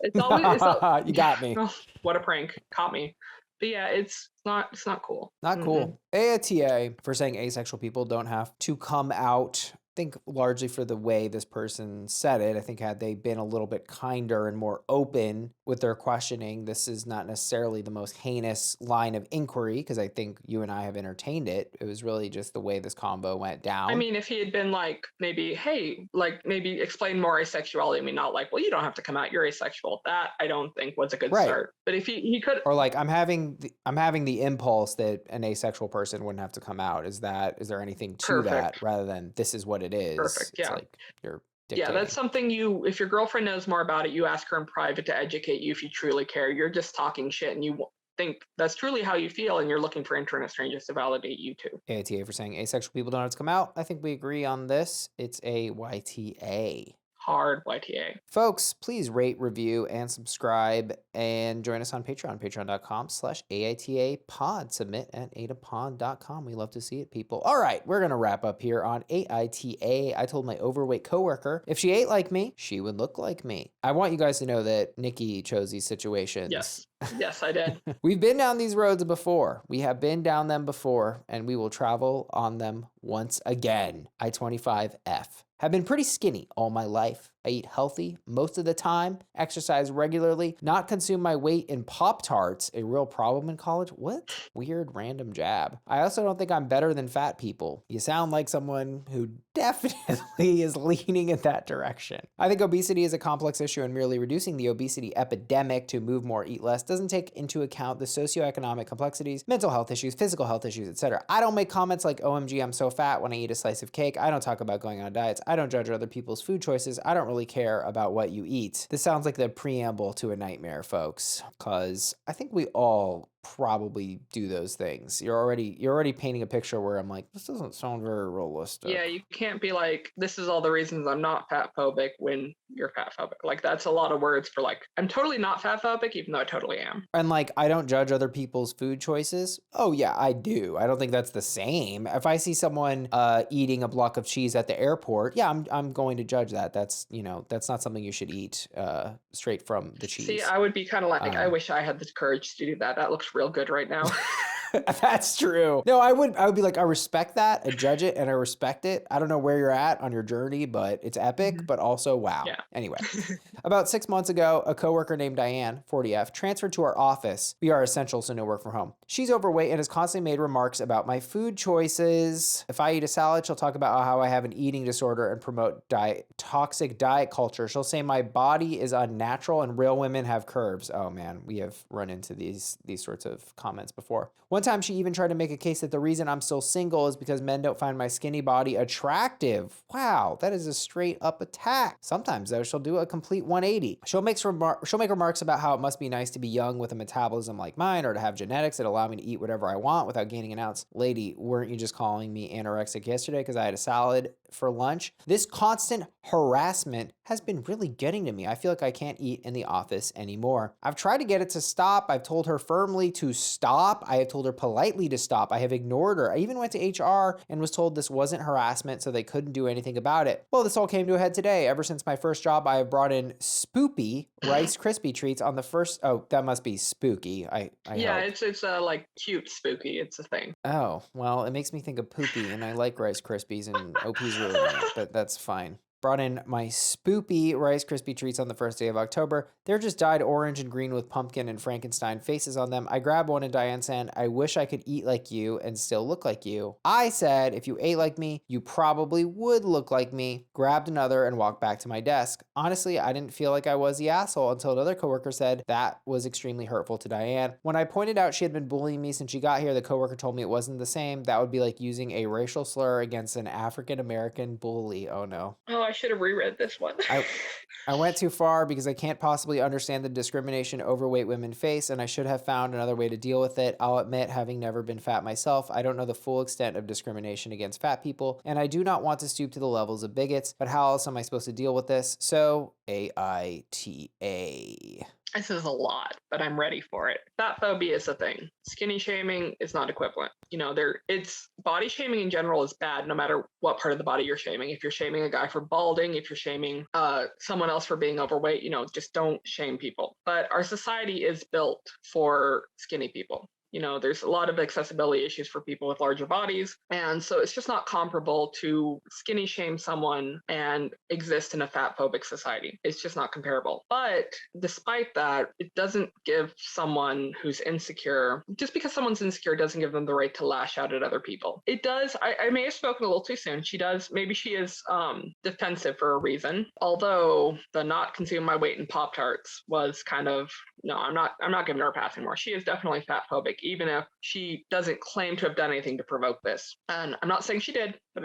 It's always you got me. Oh, what a prank. Caught me. But yeah, it's not cool. Not cool. AITA for saying asexual people don't have to come out. I think largely for the way this person said it. I think had they been a little bit kinder and more open with their questioning, this is not necessarily the most heinous line of inquiry, because I think you and I have entertained it. It was really just the way this combo went down. I mean, if he had been like, maybe, hey, like maybe explain more asexuality. I mean, not like, well, you don't have to come out, you're asexual. That I don't think was a good start. But if he could, or like, I'm having the impulse that an asexual person wouldn't have to come out. Is there anything to that rather than this is what it is? Perfect. Yeah. It's like dictating. Yeah, that's something if your girlfriend knows more about it, you ask her in private to educate you if you truly care. You're just talking shit and you think that's truly how you feel and you're looking for internet strangers to validate you too. AITA for saying asexual people don't have to come out. I think we agree on this. It's a YTA. Hard YTA. Folks, please rate, review, and subscribe, and join us on Patreon, patreon.com/AITA pod. Submit at aitapod.com. We love to see it, people. All right, we're going to wrap up here on AITA. I told my overweight coworker, if she ate like me, she would look like me. I want you guys to know that Nicci chose these situations. Yes, I did. We've been down these roads before. We have been down them before, and we will travel on them once again. I-25F. Have been pretty skinny all my life. I eat healthy most of the time, exercise regularly, not consume my weight in Pop-Tarts, a real problem in college. What? Weird random jab. I also don't think I'm better than fat people. You sound like someone who definitely is leaning in that direction. I think obesity is a complex issue, and merely reducing the obesity epidemic to move more, eat less doesn't take into account the socioeconomic complexities, mental health issues, physical health issues, etc. I don't make comments like, OMG, I'm so fat when I eat a slice of cake. I don't talk about going on diets. I don't judge other people's food choices. I don't really care about what you eat. This sounds like the preamble to a nightmare, folks, because I think we all probably do those things. You're already painting a picture where I'm like, this doesn't sound very realistic. Yeah, you can't be like, this is all the reasons I'm not fat phobic when you're fat phobic. Like, that's a lot of words for like, I'm totally not fat phobic, even though I totally am. And like, I don't judge other people's food choices. Oh yeah, I do. I don't think that's the same. If I see someone eating a block of cheese at the airport, yeah, I'm going to judge that. That's not something you should eat straight from the cheese. See, I would be kind of like, I wish I had the courage to do that. That looks real good right now. That's true. No, I would be like, I respect that, I judge it, and I respect it. I don't know where you're at on your journey, but it's epic, but also wow. Yeah. Anyway, about 6 months ago, a coworker named Diane, 40F, transferred to our office. We are essential, so no work from home. She's overweight and has constantly made remarks about my food choices. If I eat a salad, she'll talk about how I have an eating disorder and promote toxic diet culture. She'll say my body is unnatural and real women have curves. Oh man, we have run into these sorts of comments before. One time she even tried to make a case that the reason I'm still single is because men don't find my skinny body attractive. Wow, that is a straight up attack. Sometimes though, she'll do a complete 180. She'll make remarks about how it must be nice to be young with a metabolism like mine, or to have genetics that allow me to eat whatever I want without gaining an ounce. Lady, weren't you just calling me anorexic yesterday because I had a salad for lunch? This constant harassment has been really getting to me. I feel like I can't eat in the office anymore. I've tried to get it to stop. I've told her firmly to stop. I have told her politely to stop. I have ignored her. I even went to HR and was told this wasn't harassment, so they couldn't do anything about it. Well, this all came to a head today. Ever since my first job, I have brought in spoopy Rice Krispie treats on the first. Oh, that must be spooky. Yeah, hope. It's like cute spooky. It's a thing. Oh, well, it makes me think of poopy, and I like Rice Krispies, and OP's ruining it, but that's fine. Brought in my spoopy Rice Krispie treats on the first day of October. They're just dyed orange and green with pumpkin and Frankenstein faces on them. I grabbed one and Diane said, I wish I could eat like you and still look like you. I said, if you ate like me, you probably would look like me. Grabbed another and walked back to my desk. Honestly, I didn't feel like I was the asshole until another coworker said that was extremely hurtful to Diane. When I pointed out she had been bullying me since she got here, the coworker told me it wasn't the same. That would be like using a racial slur against an African-American bully. Oh no. Oh, I should have reread this one. I went too far because I can't possibly understand the discrimination overweight women face, and I should have found another way to deal with it. I'll admit, having never been fat myself, I don't know the full extent of discrimination against fat people, and I do not want to stoop to the levels of bigots, but how else am I supposed to deal with this? So, AITA. This is a lot, but I'm ready for it. Fat phobia is a thing. Skinny shaming is not equivalent. It's body shaming in general is bad no matter what part of the body you're shaming. If you're shaming a guy for balding, if you're shaming someone else for being overweight, just don't shame people. But our society is built for skinny people. There's a lot of accessibility issues for people with larger bodies. And so it's just not comparable to skinny shame someone and exist in a fat phobic society. It's just not comparable. But despite that, it doesn't give someone who's insecure, just because someone's insecure doesn't give them the right to lash out at other people. It does. I may have spoken a little too soon. Maybe she is defensive for a reason. Although the not consume my weight in Pop-Tarts was kind of no, I'm not giving her a pass anymore. She is definitely fat phobic, even if she doesn't claim to have done anything to provoke this. And I'm not saying she did, but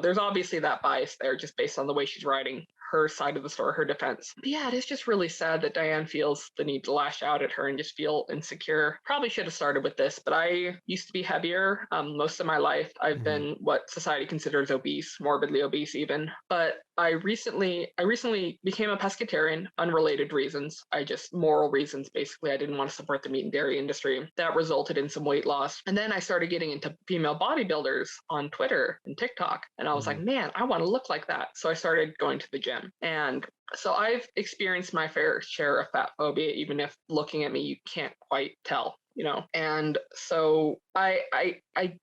there's obviously that bias there just based on the way she's writing her side of the story, her defense. But yeah, it is just really sad that Diane feels the need to lash out at her and just feel insecure. Probably should have started with this, but I used to be heavier. Most of my life, I've been what society considers obese, morbidly obese even. But I recently became a pescatarian, unrelated reasons. Moral reasons, basically. I didn't want to support the meat and dairy industry. That resulted in some weight loss. And then I started getting into female bodybuilders on Twitter and TikTok. And I was like, man, I want to look like that. So I started going to the gym. And so I've experienced my fair share of fat phobia, even if looking at me, you can't quite tell. And so I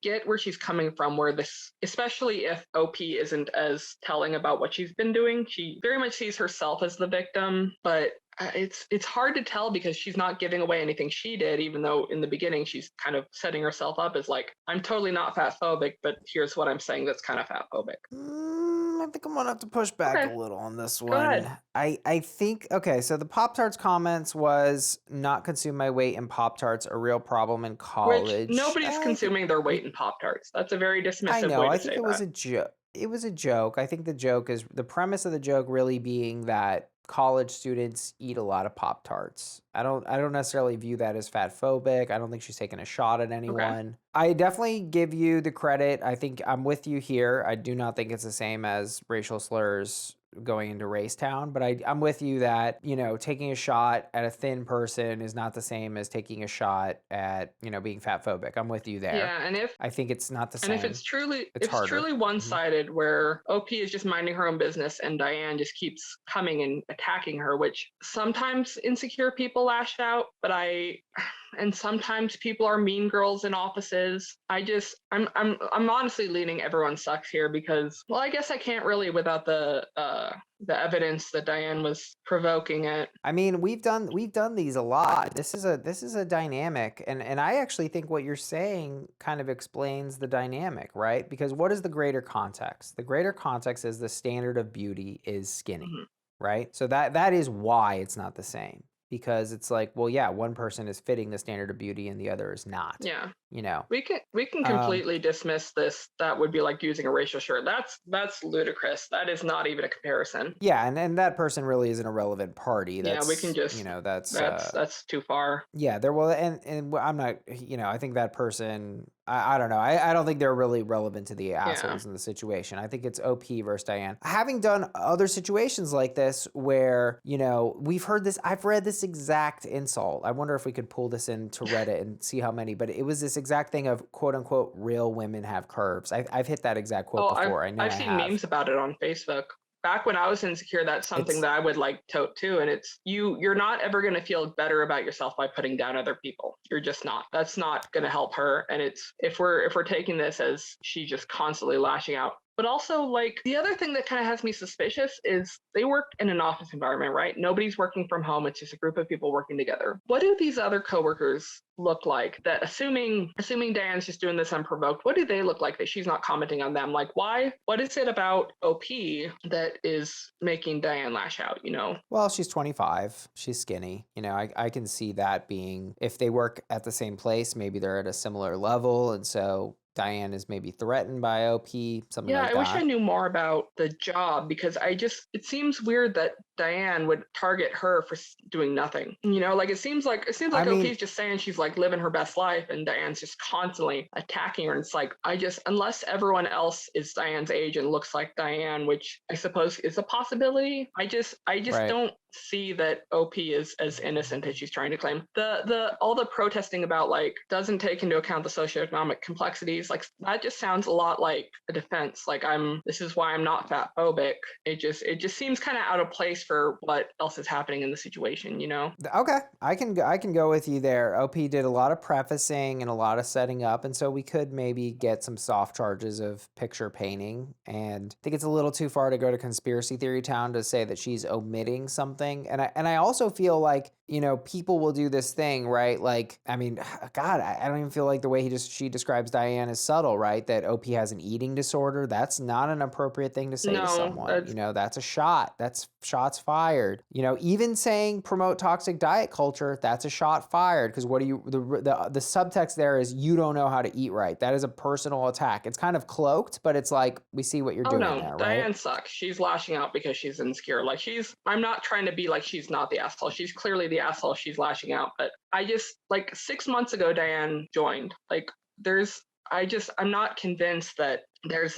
get where she's coming from, where this, especially if OP isn't as telling about what she's been doing, she very much sees herself as the victim, but it's hard to tell because she's not giving away anything she did, even though in the beginning she's kind of setting herself up as like, I'm totally not fat phobic, but here's what I'm saying that's kind of fat phobic. I think I'm gonna have to push back a little on this one. Go ahead. I think, okay, so the Pop-Tarts comments was not consume my weight in Pop-Tarts, a real problem in college. Which nobody's consuming their weight in Pop-Tarts. That's a very dismissive way to say that. I know, I think it was a joke. It was a joke. I think the premise of the joke really being that college students eat a lot of Pop-Tarts. I don't necessarily view that as fat phobic. I don't think she's taking a shot at anyone. Okay. I definitely give you the credit. I think I'm with you here. I do not think it's the same as racial slurs going into Racetown, but I'm with you that, taking a shot at a thin person is not the same as taking a shot at, being fat phobic. I'm with you there. Yeah, and I think it's not the same. And if it's truly one-sided, where OP is just minding her own business and Diane just keeps coming and attacking her, which sometimes insecure people lash out, but and sometimes people are mean girls in offices. I'm honestly leaning everyone sucks here because, well, I guess I can't really without the evidence that Diane was provoking it. I mean, we've done these a lot. This is a dynamic, and I actually think what you're saying kind of explains the dynamic, right? Because what is the greater context? The greater context is the standard of beauty is skinny, right? So that is why it's not the same. Because it's like, well, yeah, one person is fitting the standard of beauty and the other is not. Yeah. We can completely dismiss this. That would be like using a racial shirt. That's ludicrous. That is not even a comparison. Yeah, and that person really is an irrelevant party. We can just that's too far. Yeah, there will and I'm not I think that person I don't know. I don't think they're really relevant to the assholes in the situation. I think it's OP versus Diane. Having done other situations like this where, we've heard this, I've read this exact insult. I wonder if we could pull this into Reddit and see how many, but it was this exact thing of quote unquote, real women have curves. I've hit that exact quote before. I've seen memes about it on Facebook. Back when I was insecure, that's something that I would like tote too. And it's you're not ever going to feel better about yourself by putting down other people. You're just not. That's not going to help her. And it's if we're taking this as she just constantly lashing out. But also, like, the other thing that kind of has me suspicious is they work in an office environment, right? Nobody's working from home. It's just a group of people working together. What do these other coworkers look like? That assuming Diane's just doing this unprovoked, what do they look like that she's not commenting on them? Like, why? What is it about OP that is making Diane lash out, Well, she's 25. She's skinny. I can see that being, if they work at the same place, maybe they're at a similar level. And so Diane is maybe threatened by OP, something like that. Yeah, I wish I knew more about the job because it seems weird that Diane would target her for doing nothing. Like it seems like OP's just saying she's like living her best life and Diane's just constantly attacking her. And it's like, unless everyone else is Diane's age and looks like Diane, which I suppose is a possibility, I just right. Don't see that OP is as innocent as she's trying to claim. All the protesting about like doesn't take into account the socioeconomic complexities, like that just sounds a lot like a defense. Like this is why I'm not fat phobic. It just seems kind of out of place for what else is happening in the situation, Okay, I can go with you there. OP did a lot of prefacing and a lot of setting up, and so we could maybe get some soft charges of picture painting. And I think it's a little too far to go to conspiracy theory town to say that she's omitting something. And I also feel like, people will do this thing, right? Like, I mean, God, I don't even feel like the way she describes Diane is subtle, right? That OP has an eating disorder. That's not an appropriate thing to say to someone. That's a shot. Shots shots fired. You know, even saying promote toxic diet culture, that's a shot fired. Because what do you, the subtext there is you don't know how to eat right. That is a personal attack. It's kind of cloaked, but it's like, we see what you're doing there, right? Diane sucks. She's lashing out because she's insecure. Like I'm not trying to be like she's not the asshole. She's clearly the asshole. She's lashing out. But I just, like 6 months ago, Diane joined. Like I'm not convinced that there's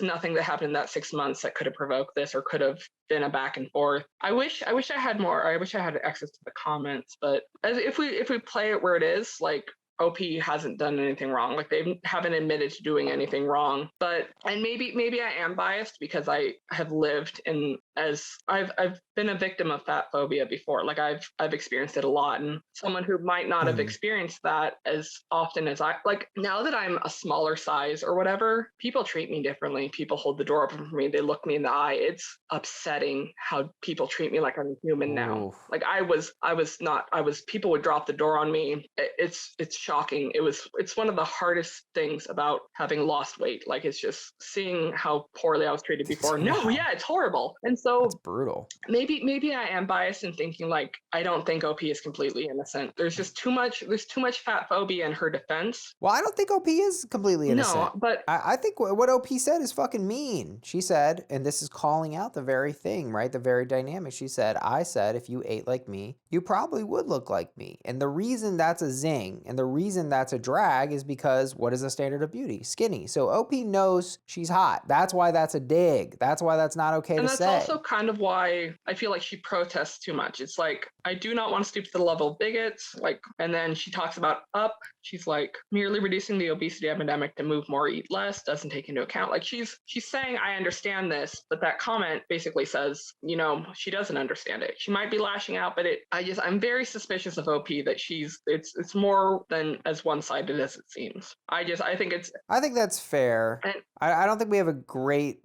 nothing that happened in that 6 months that could have provoked this or could have been a back and forth. I wish I had more. I wish I had access to the comments, but if we play it where it is, like OP hasn't done anything wrong. Like they haven't admitted to doing anything wrong. And maybe I am biased because I have lived I've been a victim of fat phobia before. Like I've experienced it a lot, and someone who might not have experienced that as often as like now that I'm a smaller size or whatever, people treat me differently. People hold the door open for me. They look me in the eye. It's upsetting how people treat me like I'm human now. Like people would drop the door on me. It's shocking. It's one of the hardest things about having lost weight. Like it's just seeing how poorly I was treated before. No, yeah, it's horrible. And so it's brutal. Maybe I am biased in thinking like I don't think OP is completely innocent. There's too much fat phobia in her defense. Well, I don't think OP is completely innocent. No, but I think what OP said is fucking mean. She said, and this is calling out the very thing, right? The very dynamic. She said, I said, if you ate like me, you probably would look like me. And the reason that's a zing and the reason that's a drag is because what is the standard of beauty? Skinny. So OP knows she's hot. That's why that's a dig. That's why that's not okay to say. And that's also kind of why I feel like she protests too much. It's like, I do not want to stoop to the level of bigots. Like, and then she talks about up. She's like, merely reducing the obesity epidemic to move more, eat less, doesn't take into account. Like she's saying, I understand this, but that comment basically says, she doesn't understand it. She might be lashing out, but I'm very suspicious of OP that it's more than as one-sided as it seems. I think that's fair. And, I don't think we have a great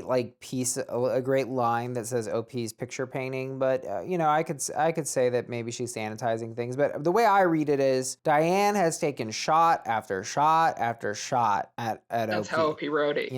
like piece, a great line that says OP's picture painting, but I could say that maybe she's sanitizing things. But the way I read it is Diane has taken shot after shot after shot at OP. That's how OP wrote it.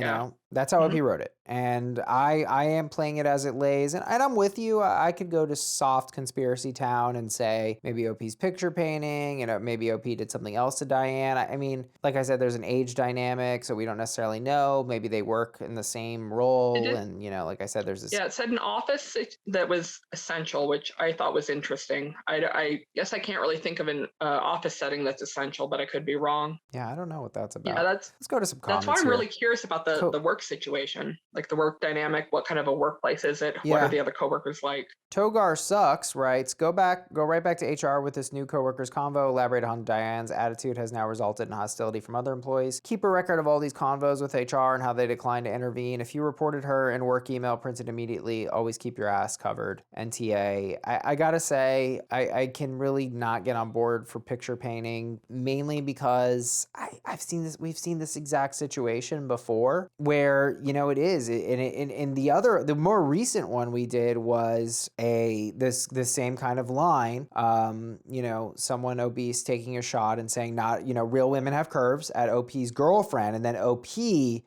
That's how OP wrote it. And I am playing it as it lays. And I'm with you. I could go to soft conspiracy town and say maybe OP's picture painting and maybe OP did something else to Diane. I mean, like I said, there's an age dynamic, so we don't necessarily know. Maybe they work in the same role. And, like I said, there's this. Yeah, it said an office that was essential, which I thought was interesting. I guess I can't really think of an office setting that's essential, but I could be wrong. Yeah, I don't know what that's about. Yeah, let's go to some comments. That's why I'm here. really curious about the work situation, like the work dynamic. What kind of a workplace is it? What are the other coworkers like? Togar Sucks writes, go right back to HR with this new coworkers convo. Elaborate on Diane's attitude has now resulted in hostility from other employees. Keep a record of all these convos with HR and how they declined to intervene. If you reported her in work email, print it immediately. Always keep your ass covered. NTA. I gotta say, I can really not get on board for picture painting, mainly because we've seen this exact situation before where, it is. And the more recent one we did was this same kind of line, someone obese taking a shot and saying real women have curves at OP's girlfriend, and then OP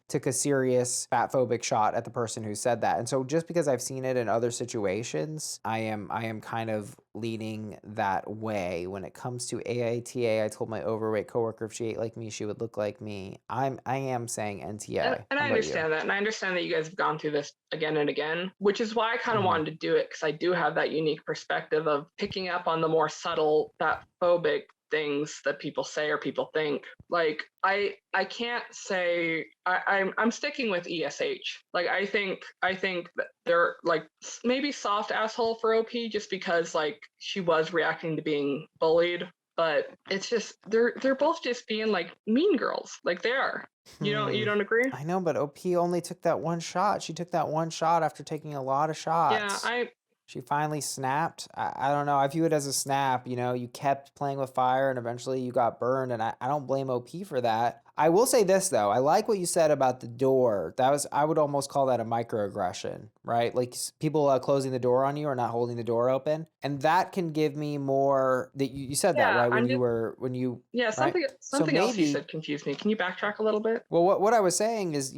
took a serious fat phobic shot at the person who said that. And so just because I've seen it in other situations, I am kind of leaning that way. When it comes to AITA, I told my overweight coworker if she ate like me, she would look like me. I am saying NTA. And I understand that. And I understand that you guys have gone through this again and again, which is why I kind of wanted to do it, because I do have that unique perspective of picking up on the more subtle fat phobic things that people say or people think. Like I can't say I'm sticking with ESH. Like I think that they're like maybe soft asshole for OP just because like she was reacting to being bullied, but it's just they're both just being like mean girls. Like they are. You don't agree? I know, but OP only took that one shot. She took that one shot after taking a lot of shots. Yeah, She finally snapped. I don't know. I view it as a snap. You kept playing with fire and eventually you got burned. And I don't blame OP for that. I will say this though. I like what you said about the door. I would almost call that a microaggression, right? Like people closing the door on you or not holding the door open. And that can give me more that you said that, Yeah, right? When you, yeah, right? So something else you maybe, said confused me. Can you backtrack a little bit? well, what I was saying is,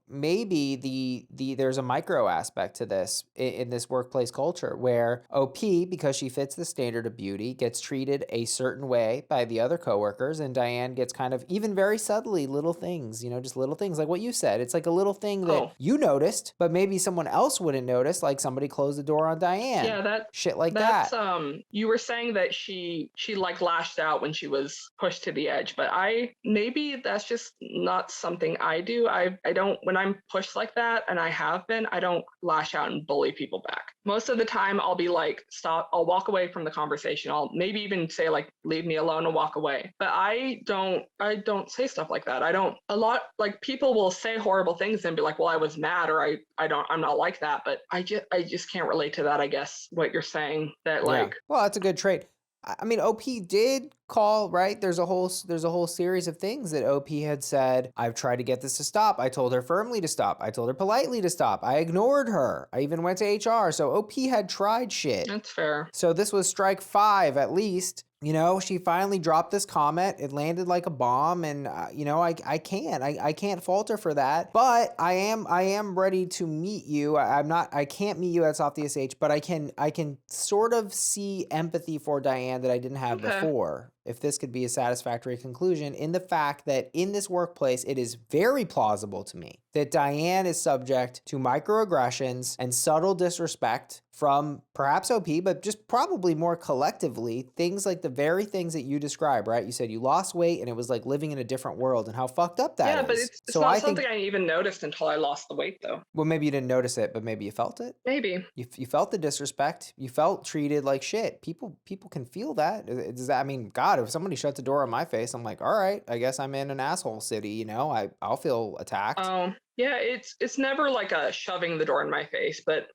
maybe there's a micro aspect to this in this workplace culture where OP, because she fits the standard of beauty, gets treated a certain way by the other coworkers, and Diane gets kind of even very subtly little things, just little things like what you said. It's like a little thing that you noticed, but maybe someone else wouldn't notice, like somebody closed the door on Diane. Yeah, shit like that's that. you were saying that she like lashed out when she was pushed to the edge, but maybe that's just not something I do. I don't, when I'm pushed like that, and I have been, I don't lash out and bully people back. Most of the time I'll be like, stop, I'll walk away from the conversation. I'll maybe even say like, leave me alone and walk away. But I don't say stuff like that. Like people will say horrible things and be like, well, I was mad, or I'm not like that. But I just can't relate to that, I guess, what you're saying, that like, well, that's a good trait. I mean, OP did call, right? There's a whole series of things that OP had said. I've tried to get this to stop. I told her firmly to stop. I told her politely to stop. I ignored her. I even went to HR. So OP had tried shit. that's fair. So this was strike 5 at least. She finally dropped this comment. It landed like a bomb, and I can't fault her for that. But I am ready to meet you. I can't meet you at Softy SH, but I can sort of see empathy for Diane that I didn't have before. If this could be a satisfactory conclusion, in the fact that in this workplace, it is very plausible to me that Diane is subject to microaggressions and subtle disrespect from perhaps OP, but just probably more collectively, things like the very things that you describe, right? You said you lost weight and it was like living in a different world, and how fucked up that is. Yeah, but it's not something I even noticed until I lost the weight, though. Well, maybe you didn't notice it, but maybe you felt it. Maybe. You felt the disrespect. You felt treated like shit. People can feel that. Does that, I mean, God, if somebody shut the door on my face, I'm like, all right, I guess I'm in an asshole city, I'll feel attacked. Yeah, it's never like a shoving the door in my face, but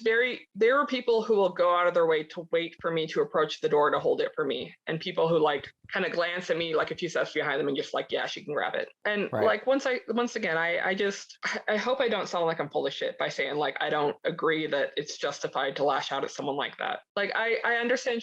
there are people who will go out of their way to wait for me to approach the door to hold it for me. And people who like kind of glance at me like a few steps behind them and just like, yeah, she can grab it. And like, once again, I hope I don't sound like I'm full of shit by saying like, I don't agree that it's justified to lash out at someone like that. Like, I understand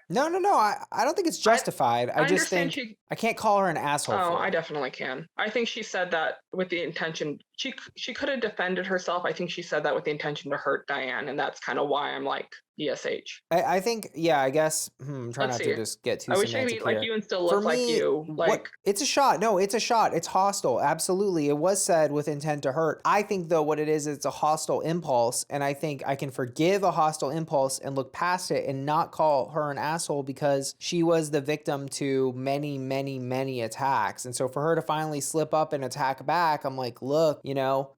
No. I don't think it's justified. I just think I can't call her an asshole. Oh, I definitely can. I think she said that with the intention. She could have defended herself. I think she said that with the intention to hurt Diane, and that's kind of why I'm like, ESH. I think, yeah, I guess, try not to just get too I wish I could like you and still look like you. Like, it's a shot. No, it's a shot. It's hostile. Absolutely. It was said with intent to hurt. I think, though, what it is, it's a hostile impulse. And I think I can forgive a hostile impulse and look past it and not call her an asshole, because she was the victim to many, many, many attacks. And so for her to finally slip up and attack back, I'm like, look,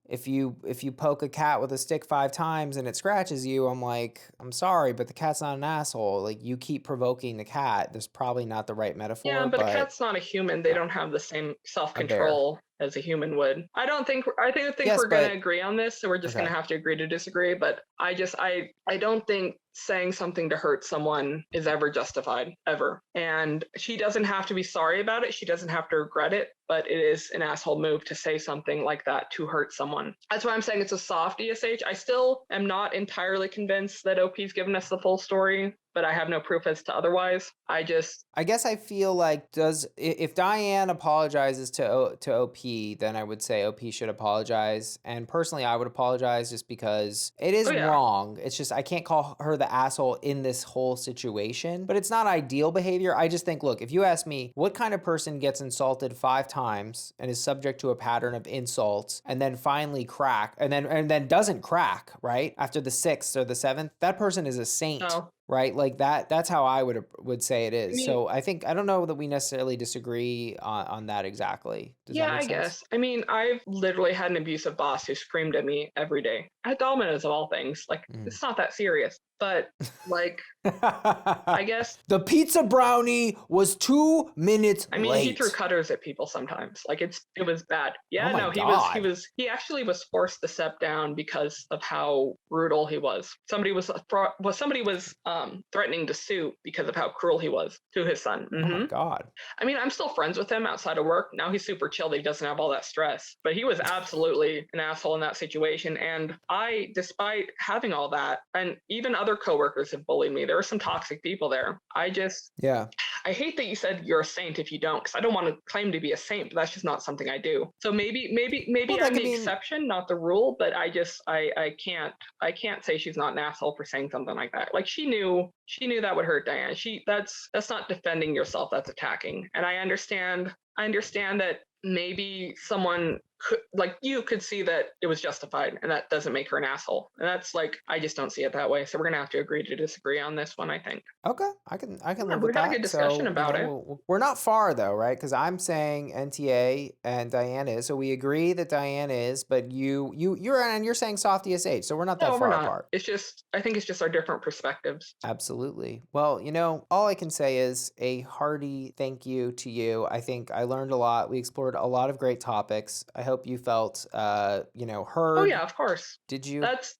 if you poke a cat with a stick 5 times and it scratches you, I'm like, I'm sorry, but the cat's not an asshole. Like, you keep provoking the cat. There's probably not the right metaphor. Yeah, but a cat's not a human. They don't have the same self-control as a human would. I think we're going to agree on this, so we're just going to have to agree to disagree. But I don't think saying something to hurt someone is ever justified, ever. And she doesn't have to be sorry about it. She doesn't have to regret it, but it is an asshole move to say something like that to hurt someone. That's why I'm saying it's a soft ESH. I still am not entirely convinced that OP's given us the full story, but I have no proof as to otherwise. I guess I feel like, if Diane apologizes to OP, then I would say OP should apologize. And personally, I would apologize just because it is wrong. It's just, I can't call her the asshole in this whole situation, but it's not ideal behavior. I just think, look, if you ask me, what kind of person gets insulted 5 times and is subject to a pattern of insults and then finally crack and then doesn't crack, right? After the 6th or the 7th, that person is a saint. Oh. Right? Like that's how I would say it is. So I don't know that we necessarily disagree on that exactly. Does that make sense? Guess. I mean, I've literally had an abusive boss who screamed at me every day. At Domino's of all things. Like, it's not that serious. But like, I guess the pizza brownie was 2 minutes late. He threw cutters at people sometimes. Like, it was bad. Yeah, oh no, he actually was forced to step down because of how brutal he was. Somebody was threatening to sue because of how cruel he was to his son. Oh my God. I mean, I'm still friends with him outside of work. Now he's super chill. He doesn't have all that stress, but he was absolutely an asshole in that situation. And I, despite having all that, and even other coworkers have bullied me, there were some toxic people there. I hate that you said you're a saint if you don't, because I don't want to claim to be a saint, but that's just not something I do. So maybe I'm the exception, not the rule. But I can't say she's not an asshole for saying something like that. Like she knew that would hurt Diane. That's not defending yourself. That's attacking. And I understand that maybe someone could see that it was justified, and that doesn't make her an asshole. And that's like, I just don't see it that way. So we're gonna have to agree to disagree on this one, I think. Okay, I can live with that. We're having a discussion about it. We're not far though, right? Because I'm saying NTA and Diane is, so we agree that Diane is, but you're saying softy SH, so we're not that far apart. I think it's just our different perspectives. Absolutely. Well, all I can say is a hearty thank you to you. I think I learned a lot. We explored a lot of great topics. I hope you felt heard. Oh yeah, of course. Did you? That's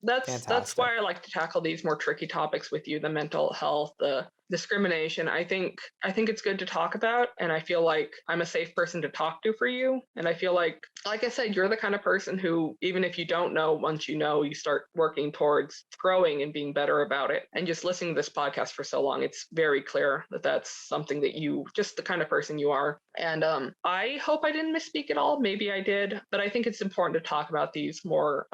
why I like to tackle these more tricky topics with you, the mental health, the discrimination. I think it's good to talk about, and I feel like I'm a safe person to talk to for you. And I feel like I said, you're the kind of person who, even if you don't know, once you know, you start working towards growing and being better about it. And just listening to this podcast for so long, it's very clear that that's something that you, just the kind of person you are. And I hope I didn't misspeak at all. Maybe I did, but I think it's important to talk about these more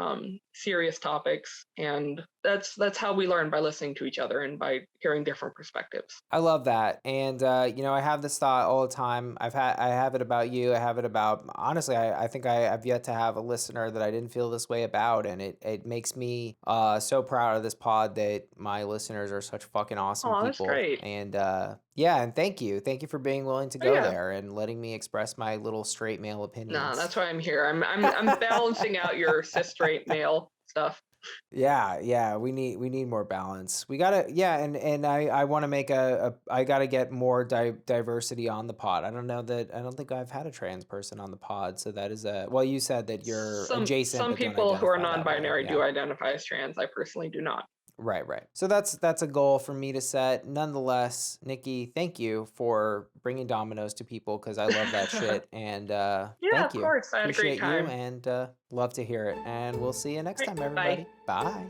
serious topics. And that's how we learn, by listening to each other and by hearing different perspectives. I love that. And I have this thought all the time. I have it about you. I have it about, honestly, I think I've yet to have a listener that I didn't feel this way about. And it makes me so proud of this pod that my listeners are such fucking awesome people. That's great. And and thank you for being willing to go there and letting me express my little straight male opinions. No, that's why I'm here. I'm balancing out your cis straight male stuff. Yeah, we need more balance. We gotta, and I want to make I gotta get more diversity on the pod. I don't think I've had a trans person on the pod, so that is you said that you're adjacent. Some people who are non-binary do identify as trans. I personally do not. Right. So that's a goal for me to set. Nonetheless, Nicci, thank you for bringing Domino's to people, because I love that shit. And thank you. Of course. I had a great time. And love to hear it. And we'll see you next time, everybody. Bye.